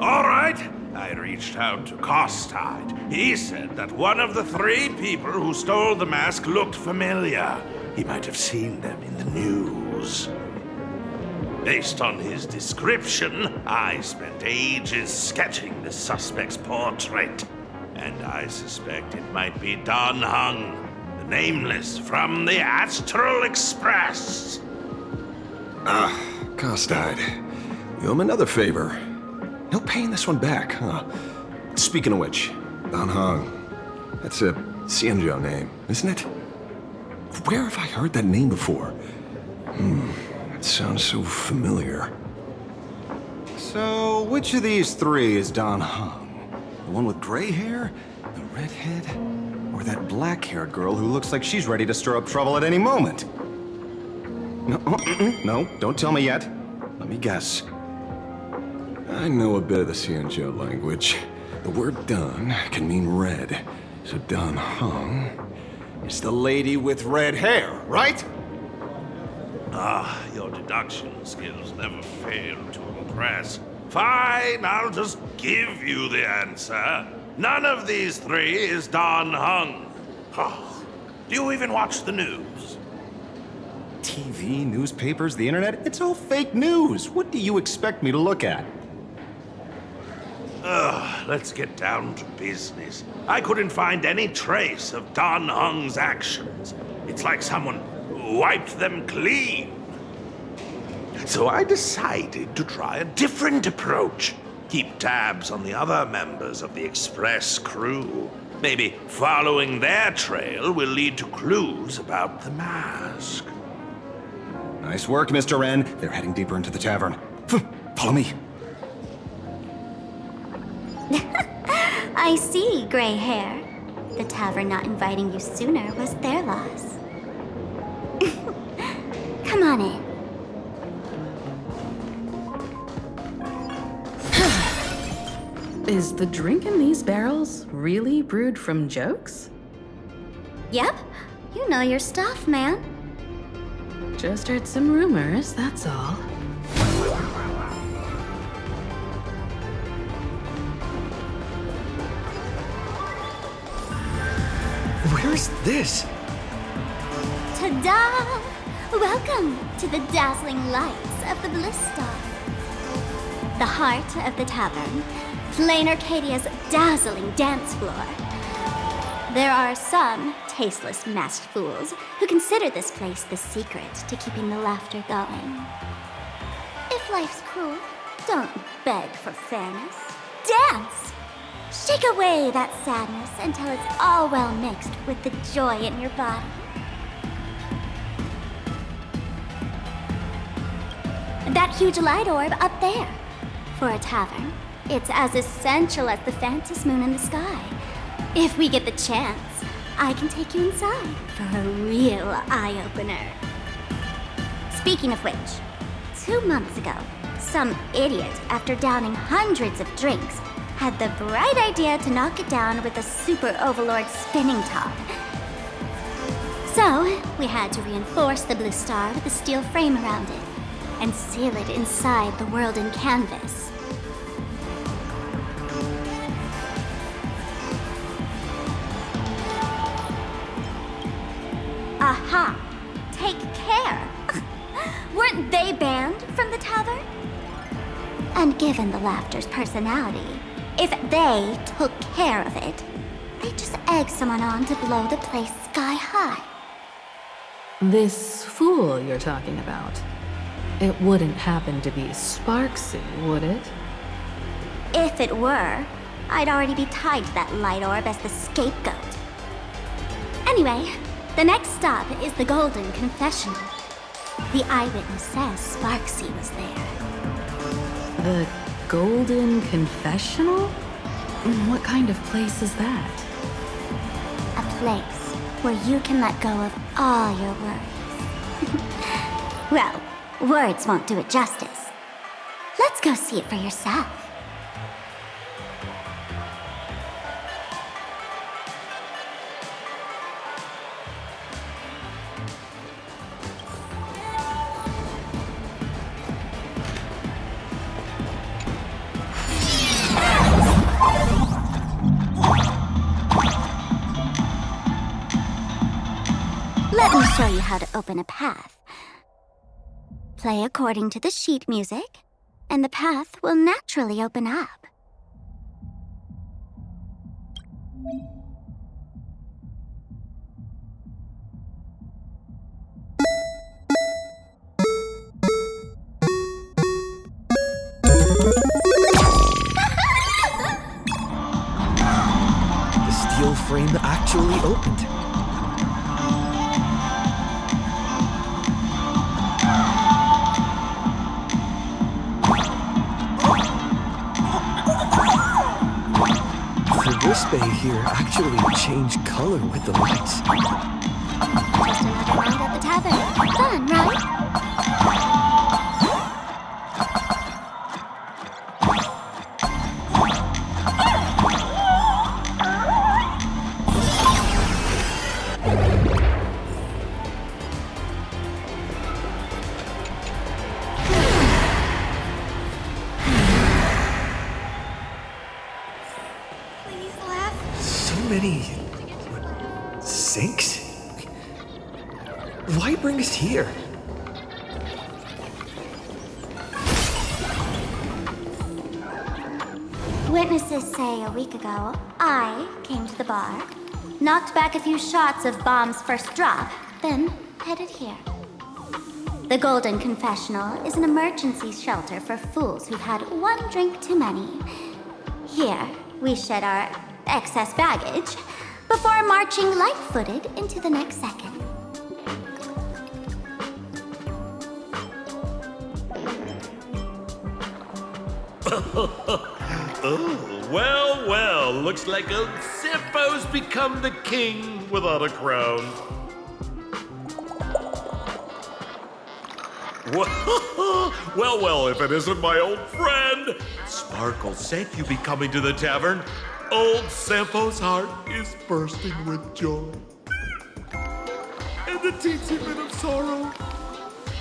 All right. I reached out to Costide. He said that one of the 3 people who stole the mask looked familiar. He might have seen them in the news. Based on his description, I spent ages sketching the suspect's portrait. And I suspect it might be Don Hung, the Nameless from the Astral Express. Costide. You owe him another favor. No paying this one back, huh? Speaking of which, Don Hung. That's a Xianzhou name, isn't it? Where have I heard that name before? It sounds so familiar. So, which of these 3 is Don Hung? The one with gray hair? The redhead? Or that black-haired girl who looks like she's ready to stir up trouble at any moment? No, don't tell me yet. Let me guess. I know a bit of the Xianzhou language. The word Don can mean red. So Don Hung is the lady with red hair, right? Your deduction skills never fail to impress. Fine, I'll just give you the answer. None of these 3 is Don Hung. Do you even watch the news? TV, newspapers, the internet, it's all fake news. What do you expect me to look at? Let's get down to business. I couldn't find any trace of Don Hung's actions. It's like someone wiped them clean. So I decided to try a different approach. Keep tabs on the other members of the Express crew. Maybe following their trail will lead to clues about the mask. Nice work, Mr. Wren. They're heading deeper into the tavern. Follow me. I see, gray hair. The tavern not inviting you sooner was their loss. Come on in. Is the drink in these barrels really brewed from jokes? Yep, you know your stuff, man. Just heard some rumors, that's all. Where's this? Ta-da! Welcome to the dazzling lights of the Bliss Star. The heart of the tavern, Planarcadia's dazzling dance floor. There are some tasteless masked fools who consider this place the secret to keeping the laughter going. If life's cruel, don't beg for fairness. Dance! Shake away that sadness until it's all well mixed with the joy in your body. That huge light orb up there. For a tavern, it's as essential as the Phantasmoon in the sky. If we get the chance, I can take you inside for a real eye-opener. Speaking of which, 2 months ago, some idiot, after downing hundreds of drinks, had the bright idea to knock it down with a super overlord spinning top. So, we had to reinforce the blue star with a steel frame around it and seal it inside the world in canvas. Aha! Take care! Weren't they banned from the tavern? And given the laughter's personality, if they took care of it, they'd just egg someone on to blow the place sky high. This fool you're talking about. It wouldn't happen to be Sparksy, would it? If it were, I'd already be tied to that light orb as the scapegoat. Anyway, the next stop is the Golden Confessional. The eyewitness says Sparksy was there. The Golden Confessional? What kind of place is that? A place where you can let go of all your worries. Well, words won't do it justice. Let's go see it for yourself. Let me show you how to open a path. Play according to the sheet music, and the path will naturally open up. The steel frame actually opened. The wristband here actually changed color with the lights. Just another night at the tavern. Fun, right? Many sinks? Why bring us here? Witnesses say a week ago, I came to the bar, knocked back a few shots of Bomb's first drop, then headed here. The Golden Confessional is an emergency shelter for fools who've had one drink too many. Here, we shed our excess baggage before marching light-footed into the next second. Oh, well, well, looks like old Simpo's become the king without a crown. Well, if it isn't my old friend. Sparkle said you'd be coming to the tavern. Old Sampo's heart is bursting with joy. And the teensy bit of sorrow.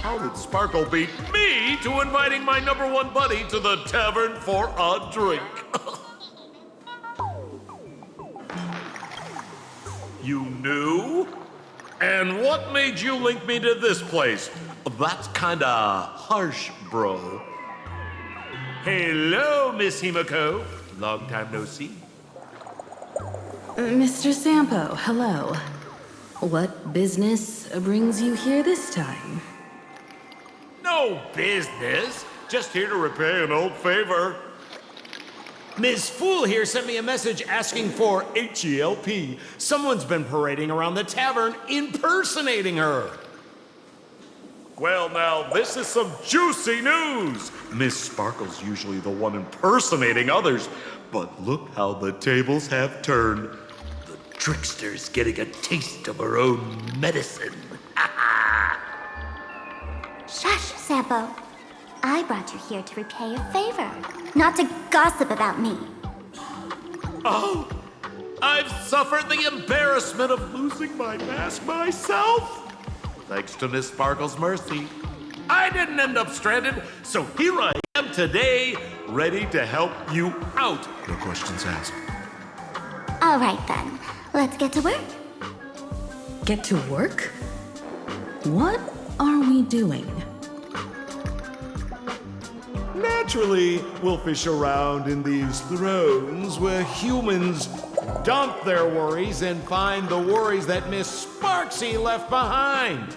How did Sparkle beat me to inviting my #1 buddy to the tavern for a drink? You knew? And what made you link me to this place? That's kinda harsh, bro. Hello, Miss Himiko. Long time no see. Mr. Sampo, hello. What business brings you here this time? No business. Just here to repay an old favor. Ms. Fool here sent me a message asking for HELP. Someone's been parading around the tavern impersonating her. Well, now, this is some juicy news. Miss Sparkle's usually the one impersonating others, but look how the tables have turned. The trickster's getting a taste of her own medicine. Shush, Sampo. I brought you here to repay a favor, not to gossip about me. Oh, I've suffered the embarrassment of losing my mask myself. Thanks to Miss Sparkle's mercy, I didn't end up stranded, so here I am today, ready to help you out. No questions asked. All right then, let's get to work. Get to work? What are we doing? Naturally, we'll fish around in these thrones where humans dump their worries and find the worries that Miss Sparksy left behind.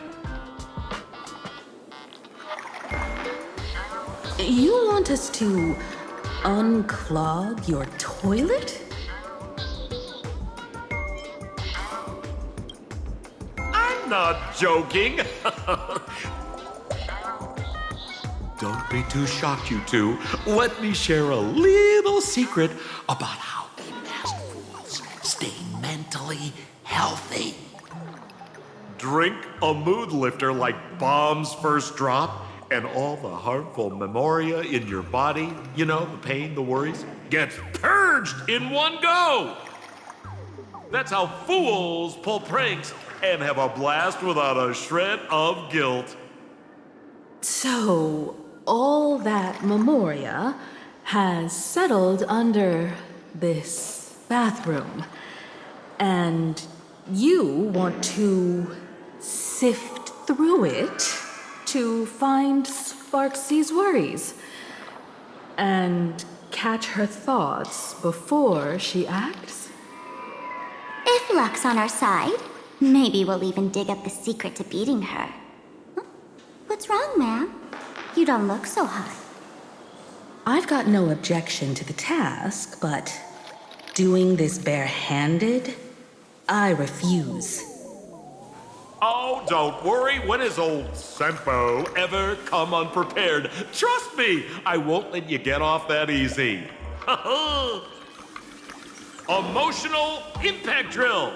You want us to unclog your toilet? I'm not joking. Don't be too shocked, you two. Let me share a little secret about how we masked fools stay mentally healthy. Drink a mood lifter like Bomb's First Drop, and all the harmful memoria in your body, you know, the pain, the worries, gets purged in one go. That's how fools pull pranks and have a blast without a shred of guilt. So, all that memoria has settled under this bathroom. And you want to sift through it to find Sparksy's worries and catch her thoughts before she acts? If luck's on our side, maybe we'll even dig up the secret to beating her. Huh? What's wrong, ma'am? You don't look so hot. I've got no objection to the task, but doing this barehanded, I refuse. Oh, don't worry. When has old Sempo ever come unprepared? Trust me, I won't let you get off that easy. Emotional impact drill.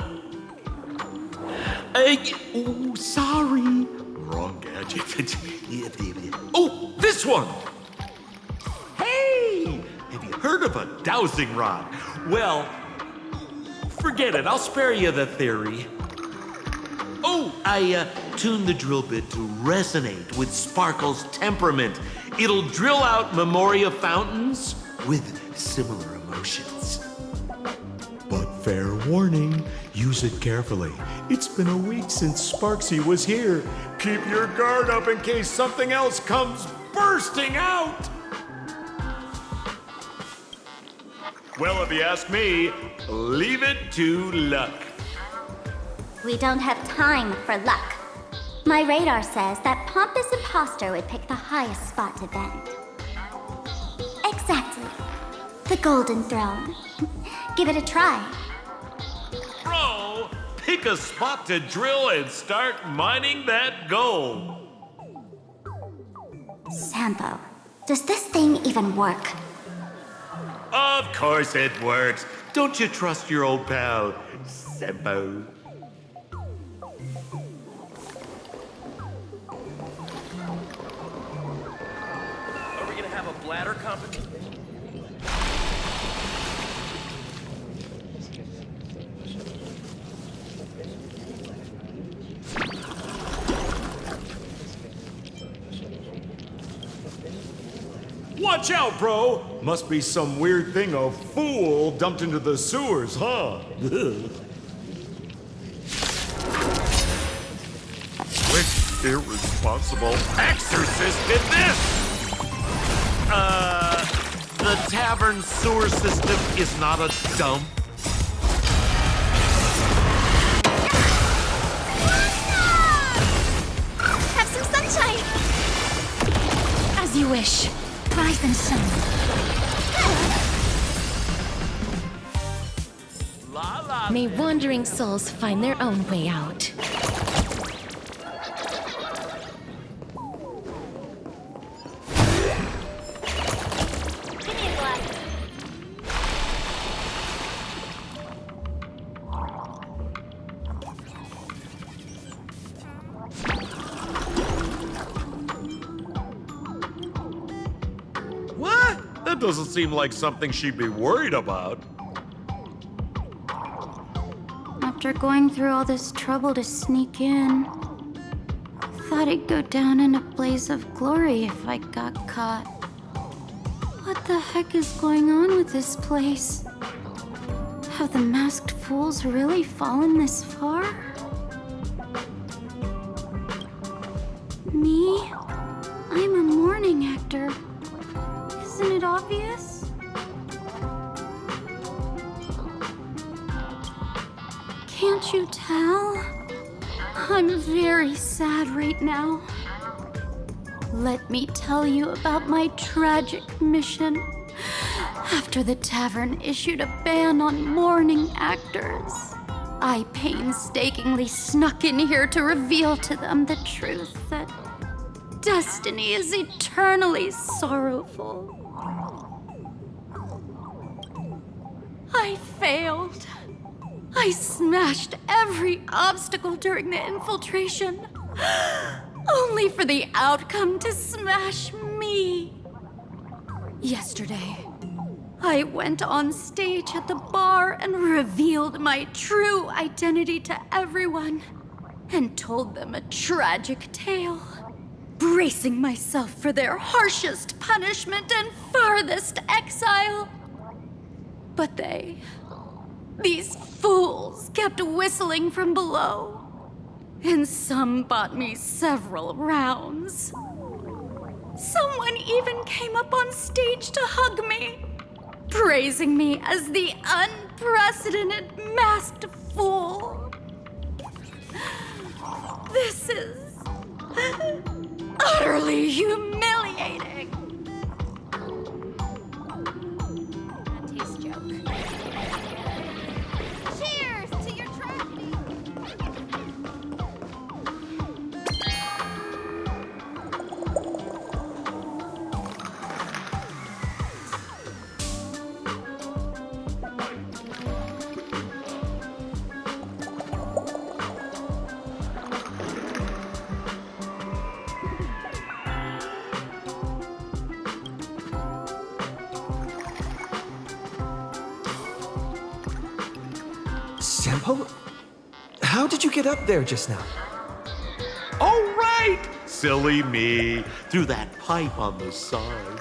Oh, sorry. Wrong gadget. Oh, this one. Hey, have you heard of a dowsing rod? Well, forget it. I'll spare you the theory. Oh, I tuned the drill bit to resonate with Sparkle's temperament. It'll drill out memoria fountains with similar emotions. But fair warning, use it carefully. It's been a week since Sparksy was here. Keep your guard up in case something else comes bursting out. Well, if you ask me, leave it to luck. We don't have time for luck. My radar says that Pompous Imposter would pick the highest spot to vent. Exactly. The Golden Throne. Give it a try. Bro, pick a spot to drill and start mining that gold. Sampo, does this thing even work? Of course it works. Don't you trust your old pal, Sempo? Are we gonna have a bladder competition? Watch out, bro! Must be some weird thing a fool dumped into the sewers, huh? Which irresponsible exorcist did this? The Tavern sewer system is not a dump. As you wish. Rise and shine. May wandering souls find their own way out. What? That doesn't seem like something she'd be worried about. After going through all this trouble to sneak in, thought I'd go down in a blaze of glory if I got caught. What the heck is going on with this place? Have the masked fools really fallen this far? Me? I'm a mourning actor. Isn't it obvious? Can't you tell? I'm very sad right now. Let me tell you about my tragic mission. After the Tavern issued a ban on mourning actors, I painstakingly snuck in here to reveal to them the truth that destiny is eternally sorrowful. I failed. I smashed every obstacle during the infiltration, only for the outcome to smash me. Yesterday, I went on stage at the bar and revealed my true identity to everyone and told them a tragic tale, bracing myself for their harshest punishment and farthest exile. But these fools kept whistling from below, and some bought me several rounds. Someone even came up on stage to hug me, praising me as the unprecedented masked fool. This is utterly humiliating. Auntie's joke. Cheers to your tragedy! Sampo? How did you get up there just now? Oh, right! Silly me. Through that pipe on the side.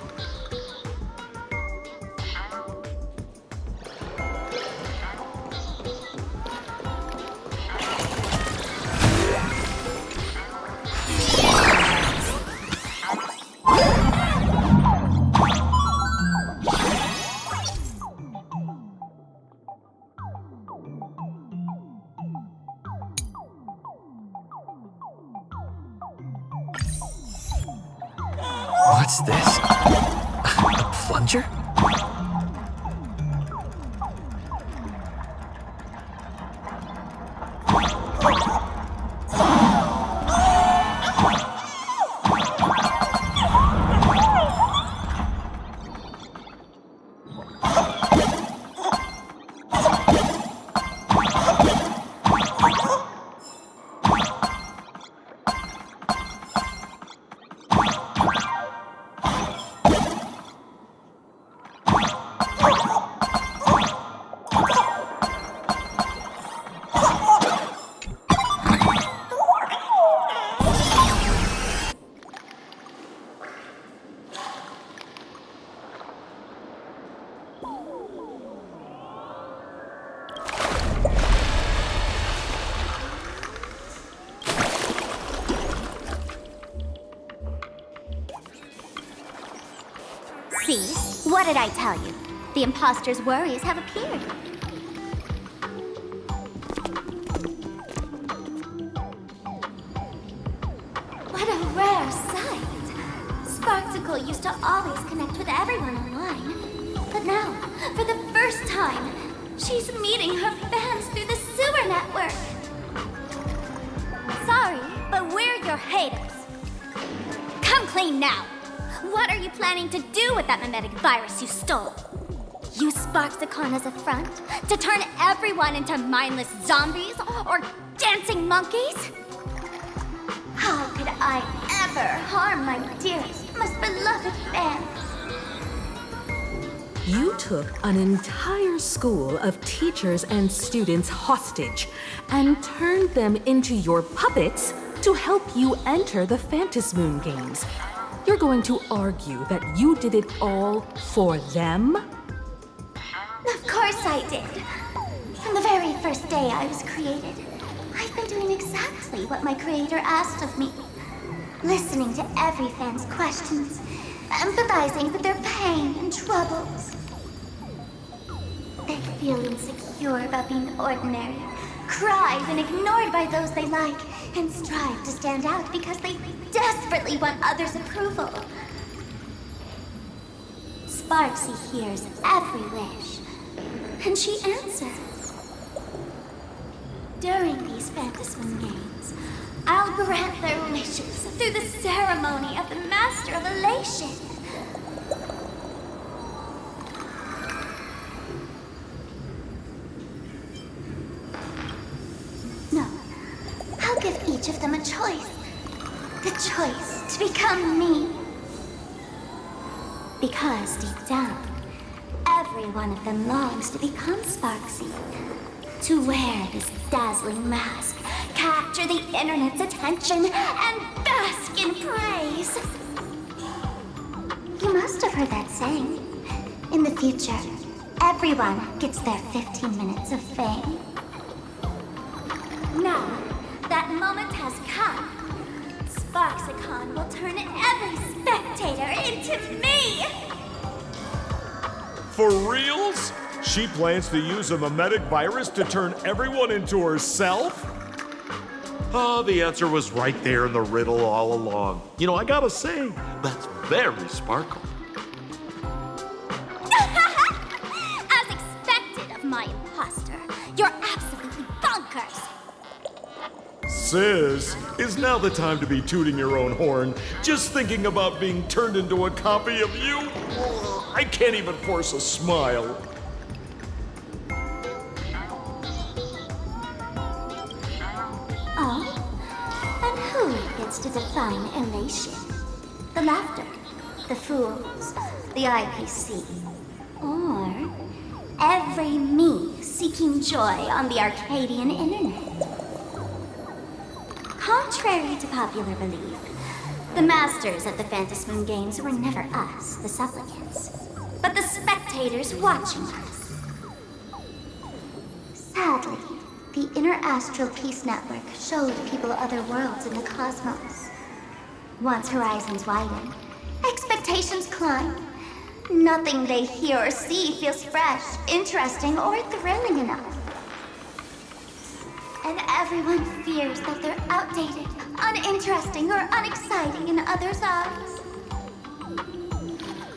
What's this? A plunger? See? What did I tell you? The imposter's worries have appeared. What a rare sight! Sparxicle used to always connect with everyone online. But now, for the first time, she's meeting her fans through the sewer network. Sorry, but we're your haters. Come clean now. What are you planning to do with that mimetic virus you stole? Use Sparxicle as a front to turn everyone into mindless zombies or dancing monkeys? How could I ever harm my dearest, most beloved fan? You took an entire school of teachers and students hostage and turned them into your puppets to help you enter the Phantasmoon games. You're going to argue that you did it all for them? Of course I did. From the very first day I was created, I've been doing exactly what my creator asked of me. Listening to every fan's questions, empathizing with their pain and troubles. They feel insecure about being ordinary, cry when ignored by those they like, and strive to stand out because they desperately want others' approval. Sparksy hears every wish, and she answers. During these Phantasmoon games, I'll grant their wishes through the ceremony of the Master of Elation. No, I'll give each of them a choice. The choice to become me. Because deep down, every one of them longs to become Sparksy. To wear this dazzling mask, capture the internet's attention, and bask in praise. You must have heard that saying. In the future, everyone gets their 15 minutes of fame. Now, that moment has come. Sparxicle will turn every spectator into me! For reals? She plans to use a mimetic virus to turn everyone into herself? Oh, the answer was right there in the riddle all along. You know, I gotta say, that's very Sparkle. As expected of my imposter, you're absolutely bonkers! Sis, is now the time to be tooting your own horn, just thinking about being turned into a copy of you? Ugh, I can't even force a smile. Oh? And who gets to define elation? The laughter, the fools, the IPC, or every me seeking joy on the Arcadian internet? Contrary to popular belief, the masters of the Phantasmoon games were never us, the supplicants, but the spectators watching us. Sadly, the Inter-Astral Peace Network showed people other worlds in the cosmos. Once horizons widen, expectations climb. Nothing they hear or see feels fresh, interesting, or thrilling enough. And everyone fears that they're outdated, uninteresting, or unexciting in others' eyes.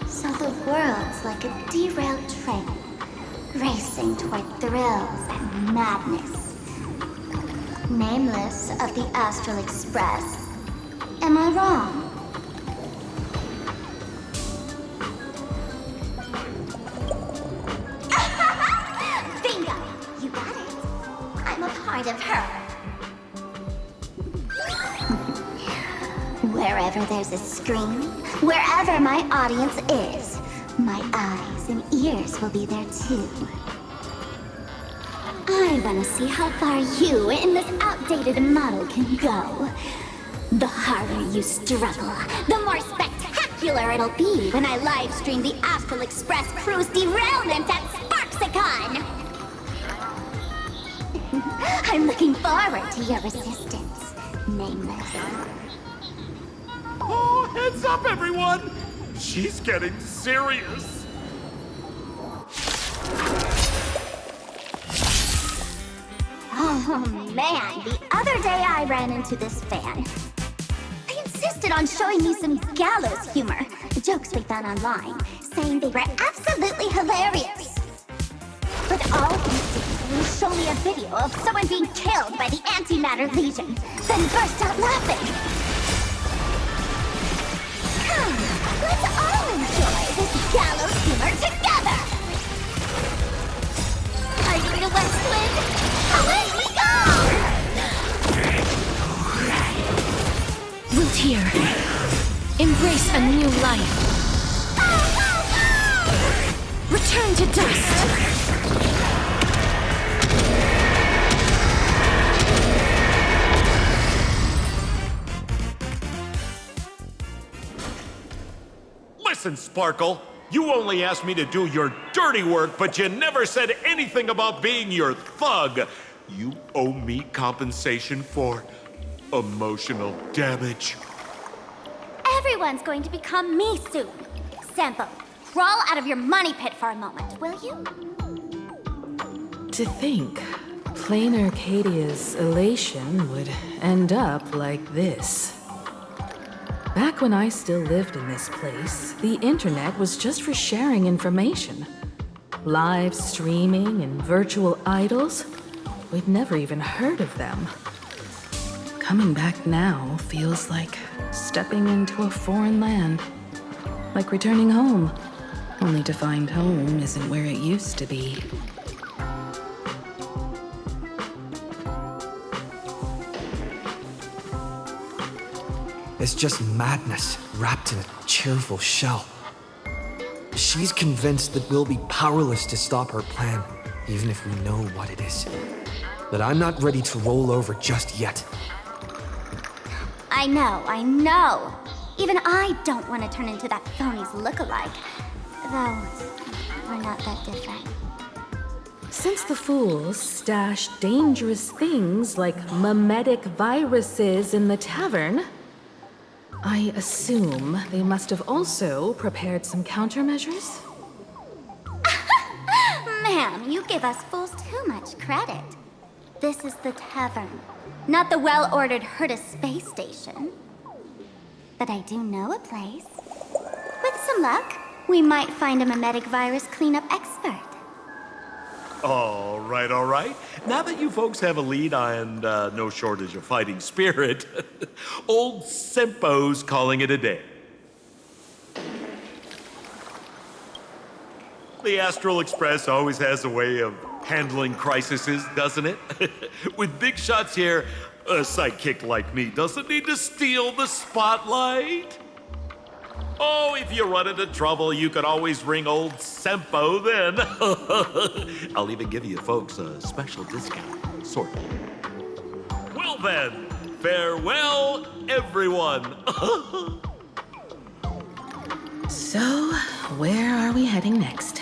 So the world's like a derailed train, racing toward thrills and madness. Nameless of the Astral Express. Am I wrong? Bingo! You got it. I'm a part of her. Wherever there's a screen, wherever my audience is, my eyes and ears will be there too. I want to see how far you in this outdated model can go. The harder you struggle, the more spectacular it'll be when I live stream the Astral Express cruise derailment at Sparxicle. I'm looking forward to your resistance, Nameless. Oh, heads up, everyone! She's getting serious. Oh man, the other day I ran into this fan. They insisted on showing me some gallows humor, jokes we found online, saying they were absolutely hilarious. But all he did was show me a video of someone being killed by the Antimatter Legion, then burst out laughing. Come, let's all enjoy this gallows humor together! Are you ready to West Wind? Away we go! Wilt here. Embrace a new life. Return to dust. Listen, Sparkle. You only asked me to do your dirty work, but you never said anything about being your thug. You owe me compensation for emotional damage. Everyone's going to become me soon. Sampo, crawl out of your money pit for a moment, will you? To think, Planarcadia's elation would end up like this. Back when I still lived in this place, the internet was just for sharing information. Live streaming and virtual idols, we'd never even heard of them. Coming back now feels like stepping into a foreign land. Like returning home, only to find home isn't where it used to be. It's just madness wrapped in a cheerful shell. She's convinced that we'll be powerless to stop her plan, even if we know what it is. But I'm not ready to roll over just yet. I know. Even I don't want to turn into that phony's lookalike. Though, we're not that different. Since the fools stash dangerous things like mimetic viruses in the tavern, I assume they must have also prepared some countermeasures? Ma'am, you give us fools too much credit. This is the Tavern, not the well-ordered Herta space station. But I do know a place. With some luck, we might find a mimetic virus cleanup expert. All right. Now that you folks have a lead and no shortage of fighting spirit, old Sempo's calling it a day. The Astral Express always has a way of handling crises, doesn't it? With big shots here, a sidekick like me doesn't need to steal the spotlight. Oh, if you run into trouble, you can always ring old Sempo then. I'll even give you folks a special discount, sort of. Well then, farewell, everyone. So, where are we heading next?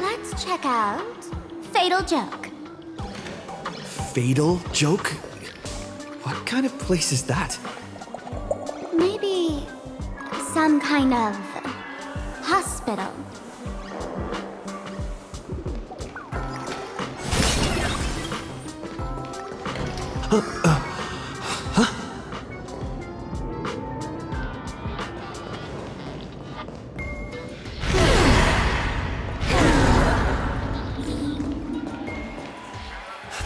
Let's check out Fatal Joke. Fatal Joke? What kind of place is that? Maybe some kind of hospital.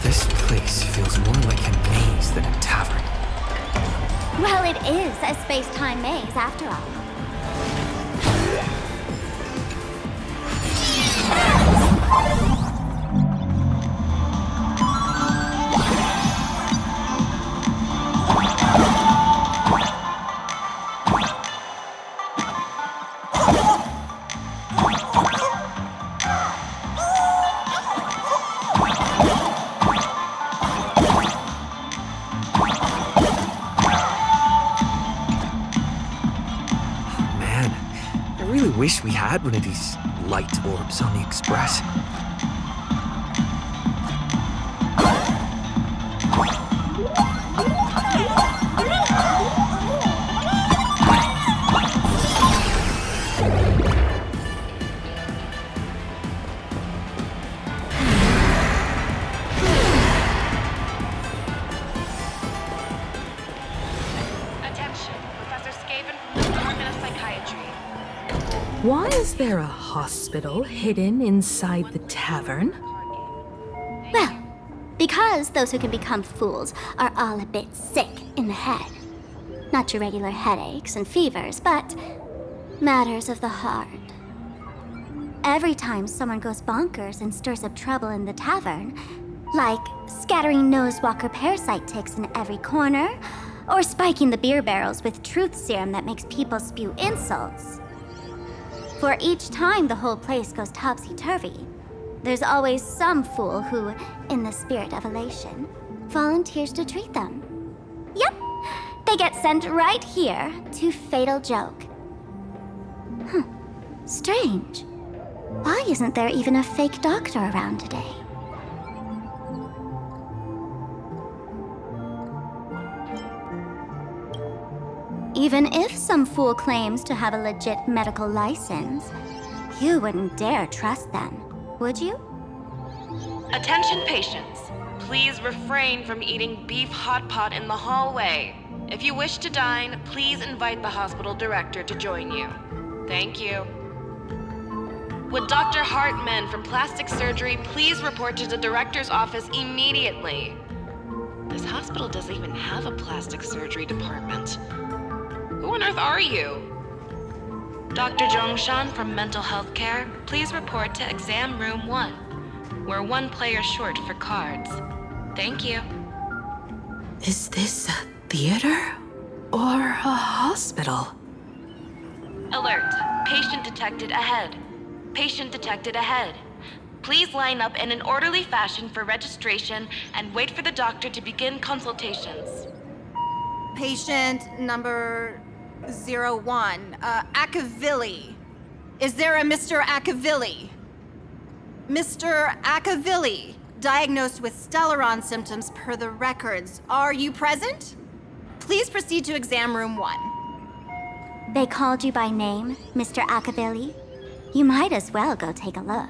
This place feels more like a maze than a tavern. Well, it is a space-time maze, after all. I wish we had one of these light orbs on the Express. Attention, Professor Skaven from the Department of Psychiatry. Why is there a hospital hidden inside the tavern? Well, because those who can become fools are all a bit sick in the head. Not your regular headaches and fevers, but matters of the heart. Every time someone goes bonkers and stirs up trouble in the tavern, like scattering nosewalker parasite ticks in every corner, or spiking the beer barrels with truth serum that makes people spew insults. For each time the whole place goes topsy-turvy, there's always some fool who, in the spirit of elation, volunteers to treat them. Yep, they get sent right here to Fatal Joke. Strange. Why isn't there even a fake doctor around today? Even if some fool claims to have a legit medical license, you wouldn't dare trust them, would you? Attention patients. Please refrain from eating beef hot pot in the hallway. If you wish to dine, please invite the hospital director to join you. Thank you. Would Dr. Hartman from Plastic Surgery please report to the director's office immediately? This hospital doesn't even have a plastic surgery department. Who on earth are you? Dr. Zhongshan from Mental Health Care, please report to exam room 1. We're 1 player short for cards. Thank you. Is this a theater or a hospital? Alert. Patient detected ahead. Patient detected ahead. Please line up in an orderly fashion for registration and wait for the doctor to begin consultations. Patient number 01, Akavilli. Is there a Mr. Akavilli? Mr. Akavilli, diagnosed with Stellaron symptoms per the records. Are you present? Please proceed to exam room 1. They called you by name, Mr. Akavilli? You might as well go take a look.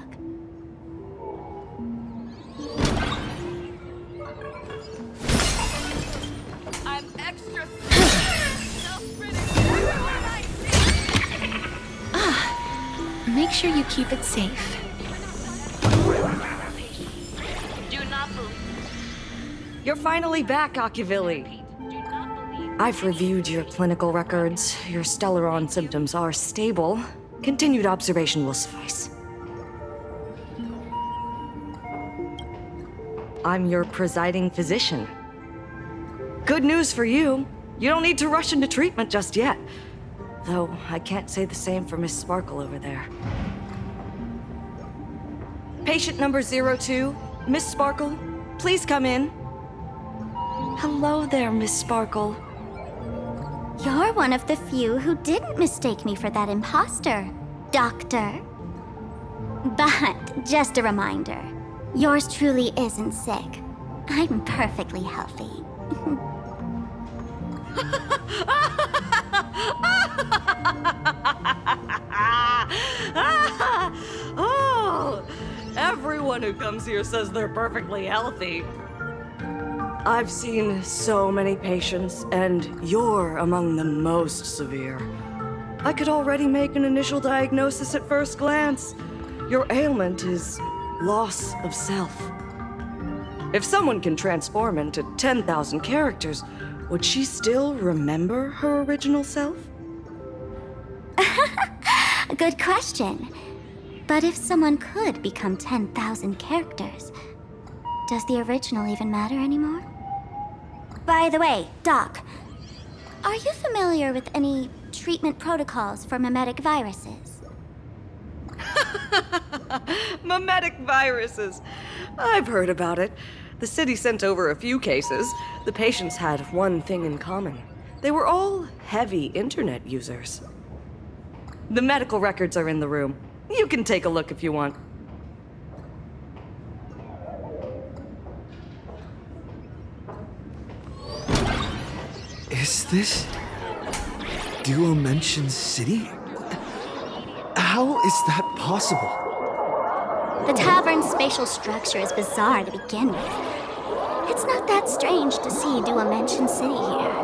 I'm extra Make sure you keep it safe. Do not believe. You're finally back, Akavilli. I've reviewed your clinical records. Your Stellaron symptoms are stable. Continued observation will suffice. I'm your presiding physician. Good news for you. You don't need to rush into treatment just yet. Though I can't say the same for Miss Sparkle over there. Patient number 02, Miss Sparkle, please come in. Hello there, Miss Sparkle. You're one of the few who didn't mistake me for that imposter, Doctor. But just a reminder, yours truly isn't sick. I'm perfectly healthy. Oh, everyone who comes here says they're perfectly healthy. I've seen so many patients, and you're among the most severe. I could already make an initial diagnosis at first glance. Your ailment is loss of self. If someone can transform into 10,000 characters, would she still remember her original self? Good question. But if someone could become 10,000 characters, does the original even matter anymore? By the way, Doc, are you familiar with any treatment protocols for mimetic viruses? Mimetic viruses. I've heard about it. The city sent over a few cases. The patients had one thing in common. They were all heavy internet users. The medical records are in the room. You can take a look if you want. Is this Duo-Mention City? How is that possible? The tavern's spatial structure is bizarre to begin with. It's not that strange to see Duo-Mention City here.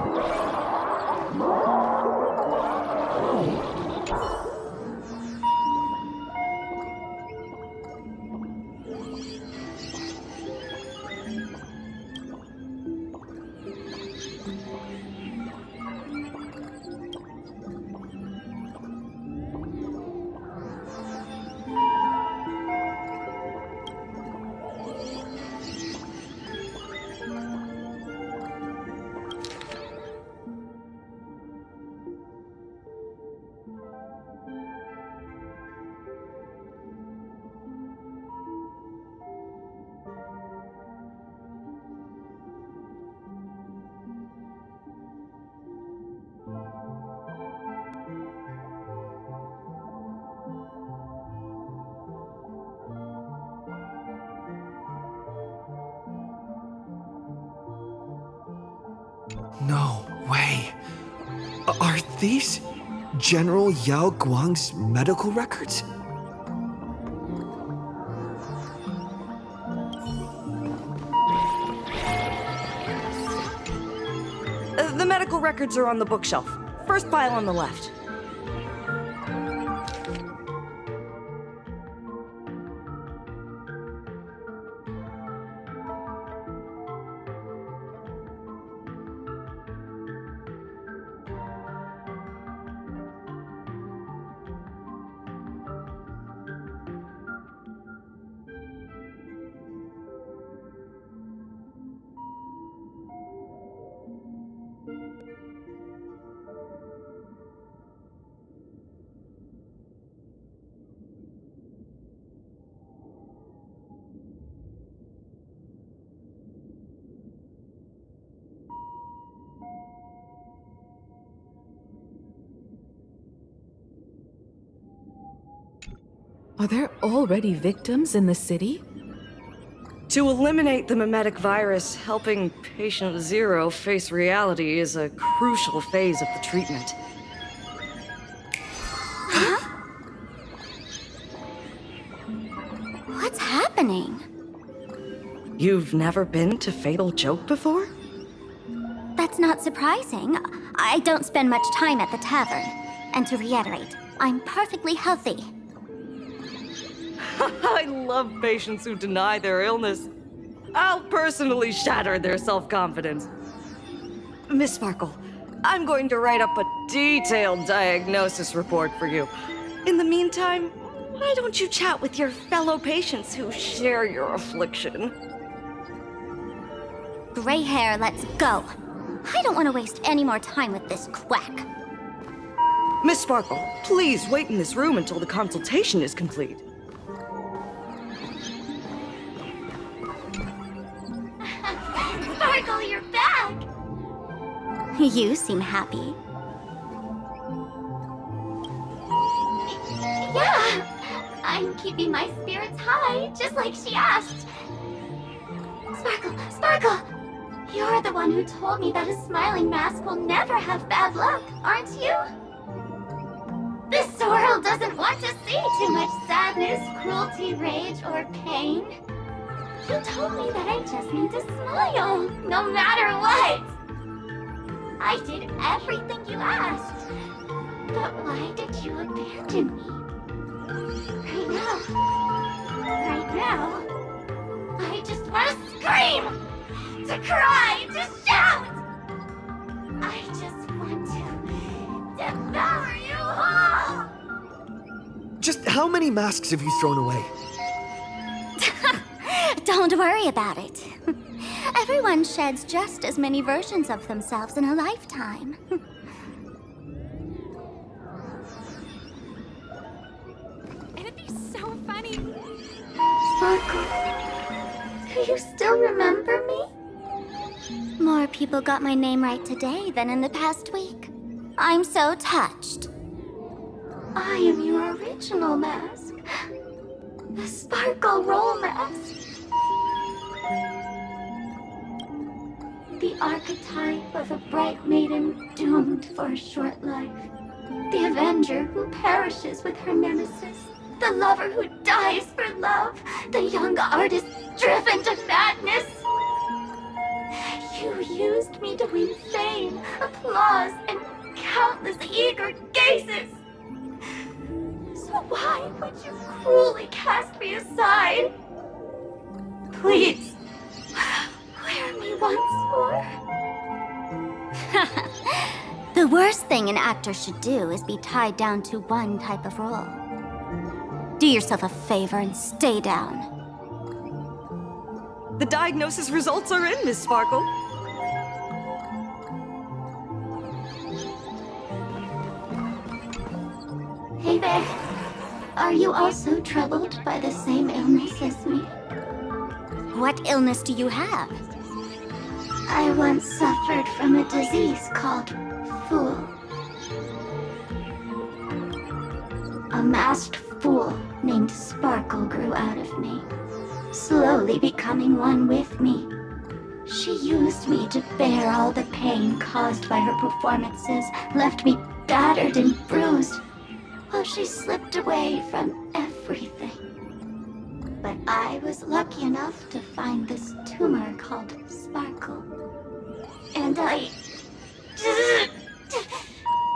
these General Yao Guang's medical records? The medical records are on the bookshelf. First pile on the left. Are there already victims in the city? To eliminate the mimetic virus, helping Patient Zero face reality is a crucial phase of the treatment. Huh? What's happening? You've never been to Fatal Joke before? That's not surprising. I don't spend much time at the tavern. And to reiterate, I'm perfectly healthy. I love patients who deny their illness. I'll personally shatter their self-confidence. Miss Sparkle, I'm going to write up a detailed diagnosis report for you. In the meantime, why don't you chat with your fellow patients who share your affliction? Gray hair, let's go. I don't want to waste any more time with this quack. Miss Sparkle, please wait in this room until the consultation is complete. Sparkle, you're back! You seem happy. Yeah, I'm keeping my spirits high, just like she asked. Sparkle! You're the one who told me that a smiling mask will never have bad luck, aren't you? This world doesn't want to see too much sadness, cruelty, rage, or pain. You told me that I just need to smile, no matter what. I did everything you asked. But why did you abandon me? Right now, I just want to scream, to cry, to shout. I just want to devour you all. Just how many masks have you thrown away? Don't worry about it. Everyone sheds just as many versions of themselves in a lifetime. It'd be so funny. Sparkle, do you still remember me? More people got my name right today than in the past week. I'm so touched. I am your original mask. The Sparkle Roll Mask. The archetype of a bright maiden doomed for a short life. The avenger who perishes with her nemesis. The lover who dies for love. The young artist driven to madness. You used me to win fame, applause, and countless eager gazes. So why would you cruelly cast me aside? Please, wear me once more. The worst thing an actor should do is be tied down to one type of role. Do yourself a favor and stay down. The diagnosis results are in, Miss Sparkle. Hey there. Are you also troubled by the same illness as me? What illness do you have? I once suffered from a disease called Fool. A masked fool named Sparkle grew out of me, slowly becoming one with me. She used me to bear all the pain caused by her performances, left me battered and bruised while she slipped away from everything. But I was lucky enough to find this tumor called Sparkle. And I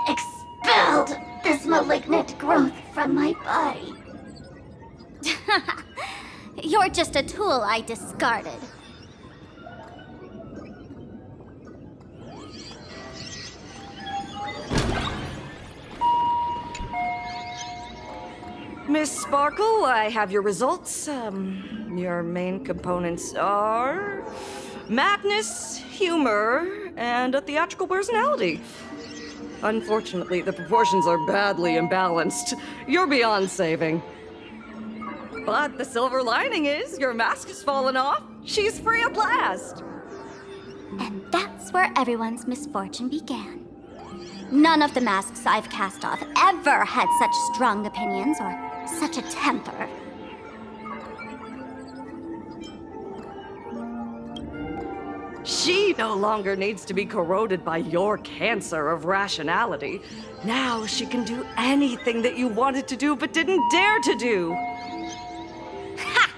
expelled this malignant growth from my body. You're just a tool I discarded. Miss Sparkle, I have your results. Your main components are madness, humor, and a theatrical personality. Unfortunately, the proportions are badly imbalanced. You're beyond saving. But the silver lining is your mask has fallen off. She's free at last. And that's where everyone's misfortune began. None of the masks I've cast off ever had such strong opinions or such a temper. She no longer needs to be corroded by your cancer of rationality. Now she can do anything that you wanted to do but didn't dare to do. Ha!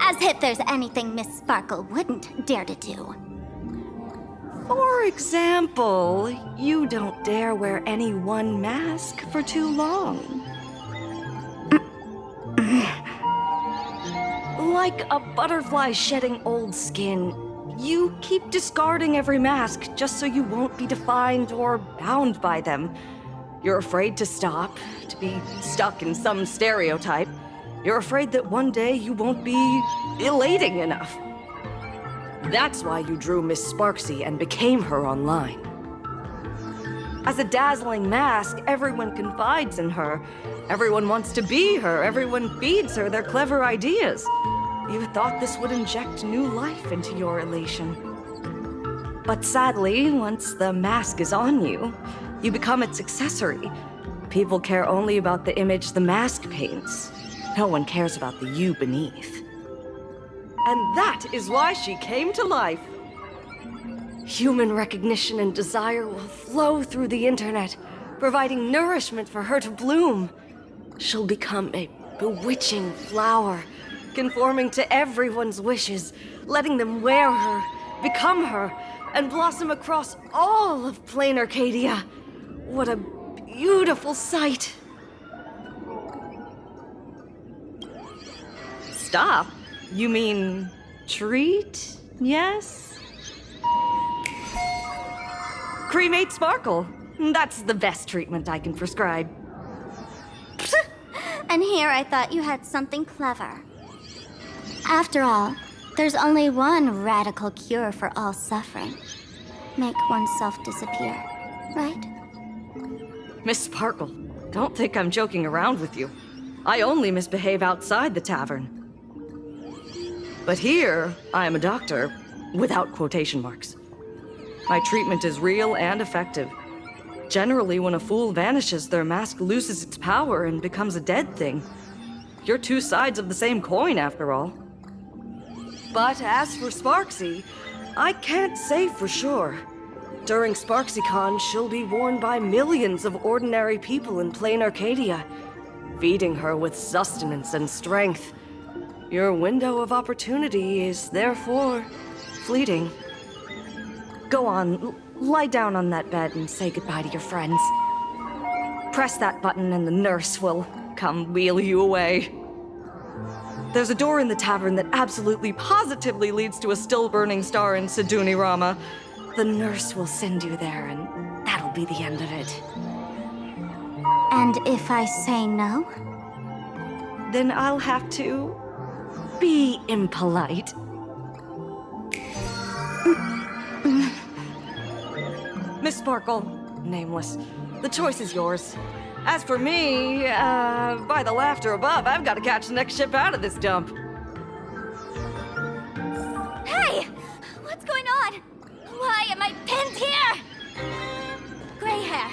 As if there's anything Miss Sparkle wouldn't dare to do. For example, you don't dare wear any one mask for too long. Like a butterfly shedding old skin, you keep discarding every mask just so you won't be defined or bound by them. You're afraid to stop, to be stuck in some stereotype. You're afraid that one day you won't be elating enough. That's why you drew Miss Sparksy and became her online. As a dazzling mask, everyone confides in her. Everyone wants to be her. Everyone feeds her their clever ideas. You thought this would inject new life into your elation. But sadly, once the mask is on you, you become its accessory. People care only about the image the mask paints. No one cares about the you beneath. And that is why she came to life. Human recognition and desire will flow through the internet, providing nourishment for her to bloom. She'll become a bewitching flower, conforming to everyone's wishes, letting them wear her, become her, and blossom across all of Planarcadia. What a beautiful sight. Stop? You mean treat? Yes? Cremate Sparkle. That's the best treatment I can prescribe. And here I thought you had something clever. After all, there's only one radical cure for all suffering. Make oneself disappear, right? Miss Sparkle, don't think I'm joking around with you. I only misbehave outside the tavern. But here, I am a doctor, without quotation marks. My treatment is real and effective. Generally, when a fool vanishes, their mask loses its power and becomes a dead thing. You're two sides of the same coin, after all. But as for Sparksy, I can't say for sure. During SparksyCon, she'll be worn by millions of ordinary people in Planarcadia, feeding her with sustenance and strength. Your window of opportunity is therefore fleeting. Go on, lie down on that bed and say goodbye to your friends. Press that button and the nurse will come wheel you away. There's a door in the tavern that absolutely positively leads to a still-burning star in Siduni Rama. The nurse will send you there, and that'll be the end of it. And if I say no? Then I'll have to be impolite. Miss Sparkle, nameless, the choice is yours. As for me, by the laughter above, I've got to catch the next ship out of this dump. Hey! What's going on? Why am I pinned here? Gray hair.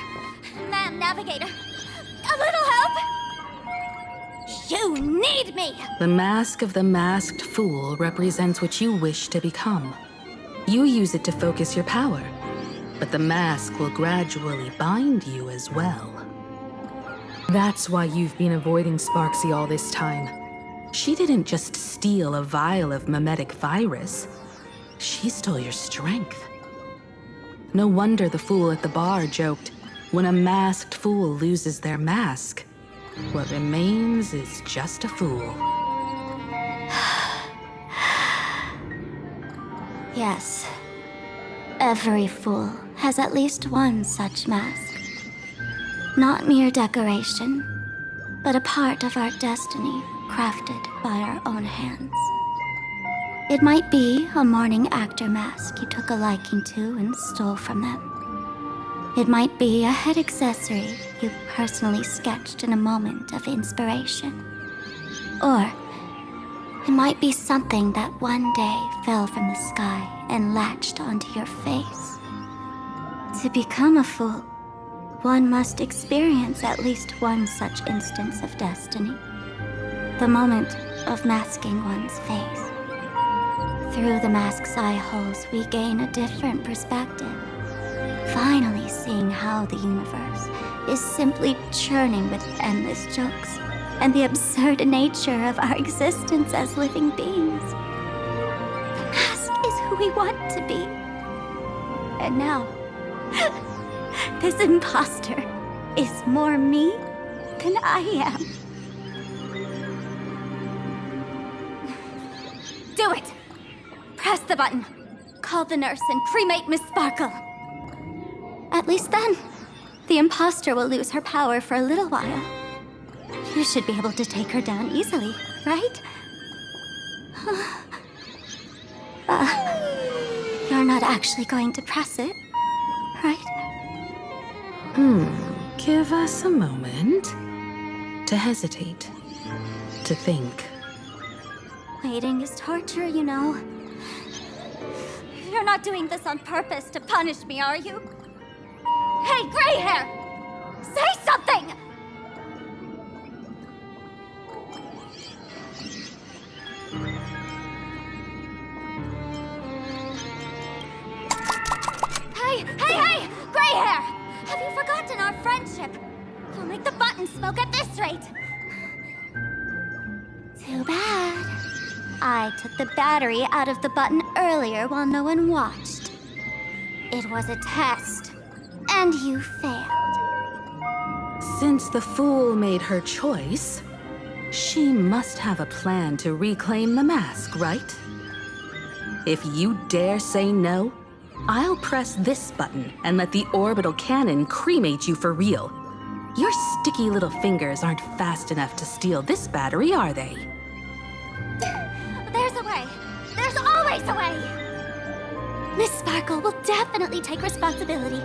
Ma'am Navigator. A little help? You need me! The mask of the masked fool represents what you wish to become. You use it to focus your power. but the mask will gradually bind you as well. That's why you've been avoiding Sparxie all this time. She didn't just steal a vial of mimetic virus. She stole your strength. No wonder the fool at the bar joked, when a masked fool loses their mask, what remains is just a fool. Yes. Every fool has at least one such mask. Not mere decoration, but a part of our destiny crafted by our own hands. It might be a morning actor mask you took a liking to and stole from them. It might be a head accessory you personally sketched in a moment of inspiration. Or it might be something that one day fell from the sky and latched onto your face. To become a fool, one must experience at least one such instance of destiny. The moment of masking one's face. Through the mask's eye holes, we gain a different perspective. Finally seeing how the universe is simply churning with endless jokes and the absurd nature of our existence as living beings. The mask is who we want to be. And now, this imposter is more me than I am. Do it! Press the button. Call the nurse and cremate Miss Sparkle. At least then, the imposter will lose her power for a little while. You should be able to take her down easily, right? You're not actually going to press it, right? Give us a moment to hesitate, to think. Waiting is torture, you know. You're not doing this on purpose to punish me, are you? Hey, gray hair! Say something! Hey! Gray hair! Have you forgotten our friendship? You'll make the button smoke at this rate. Too bad. I took the battery out of the button earlier while no one watched. It was a test, and you failed. Since the fool made her choice, she must have a plan to reclaim the mask, right? If you dare say no, I'll press this button and let the orbital cannon cremate you for real. Your sticky little fingers aren't fast enough to steal this battery, are they? There's a way. There's always a way. Miss Sparkle will definitely take responsibility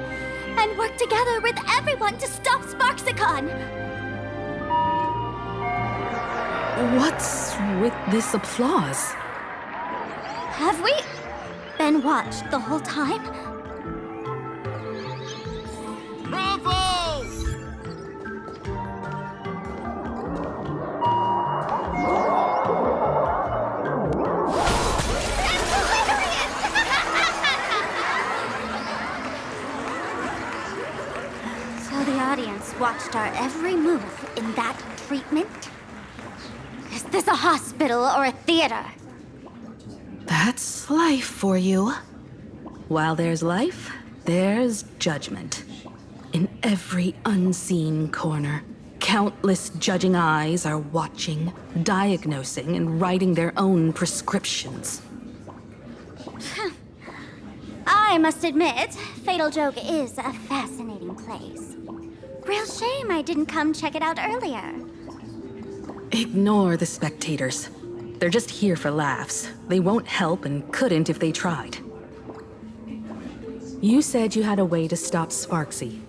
and work together with everyone to stop Sparxicle. What's with this applause? Have we been watched the whole time? Bravo! So the audience watched our every move in that treatment? Is this a hospital or a theater? That's life for you. While there's life, there's judgment. In every unseen corner, countless judging eyes are watching, diagnosing, and writing their own prescriptions. I must admit, Fatal Joke is a fascinating place. Real shame I didn't come check it out earlier. Ignore the spectators. They're just here for laughs. They won't help and couldn't if they tried. You said you had a way to stop Sparxie.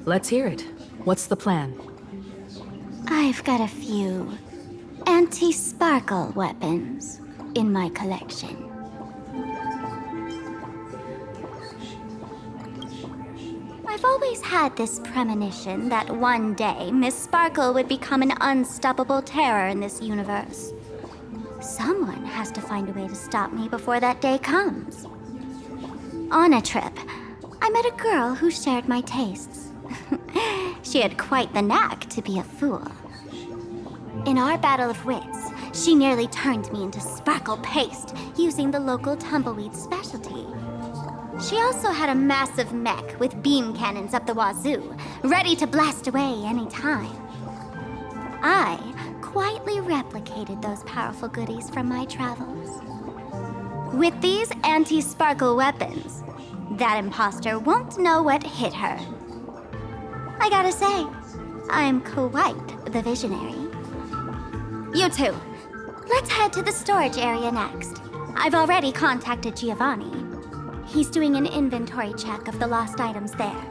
Let's hear it. What's the plan? I've got a few anti-sparkle weapons in my collection. I've always had this premonition that one day Miss Sparkle would become an unstoppable terror in this universe. Someone has to find a way to stop me before that day comes. On a trip, I met a girl who shared my tastes. She had quite the knack to be a fool. In our battle of wits, she nearly turned me into sparkle paste using the local tumbleweed specialty. She also had a massive mech with beam cannons up the wazoo, ready to blast away any time. I quietly replicated those powerful goodies from my travels. With these anti-sparkle weapons, that imposter won't know what hit her. I gotta say, I'm quite the visionary. You two, let's head to the storage area next. I've already contacted Giovanni. He's doing an inventory check of the lost items there.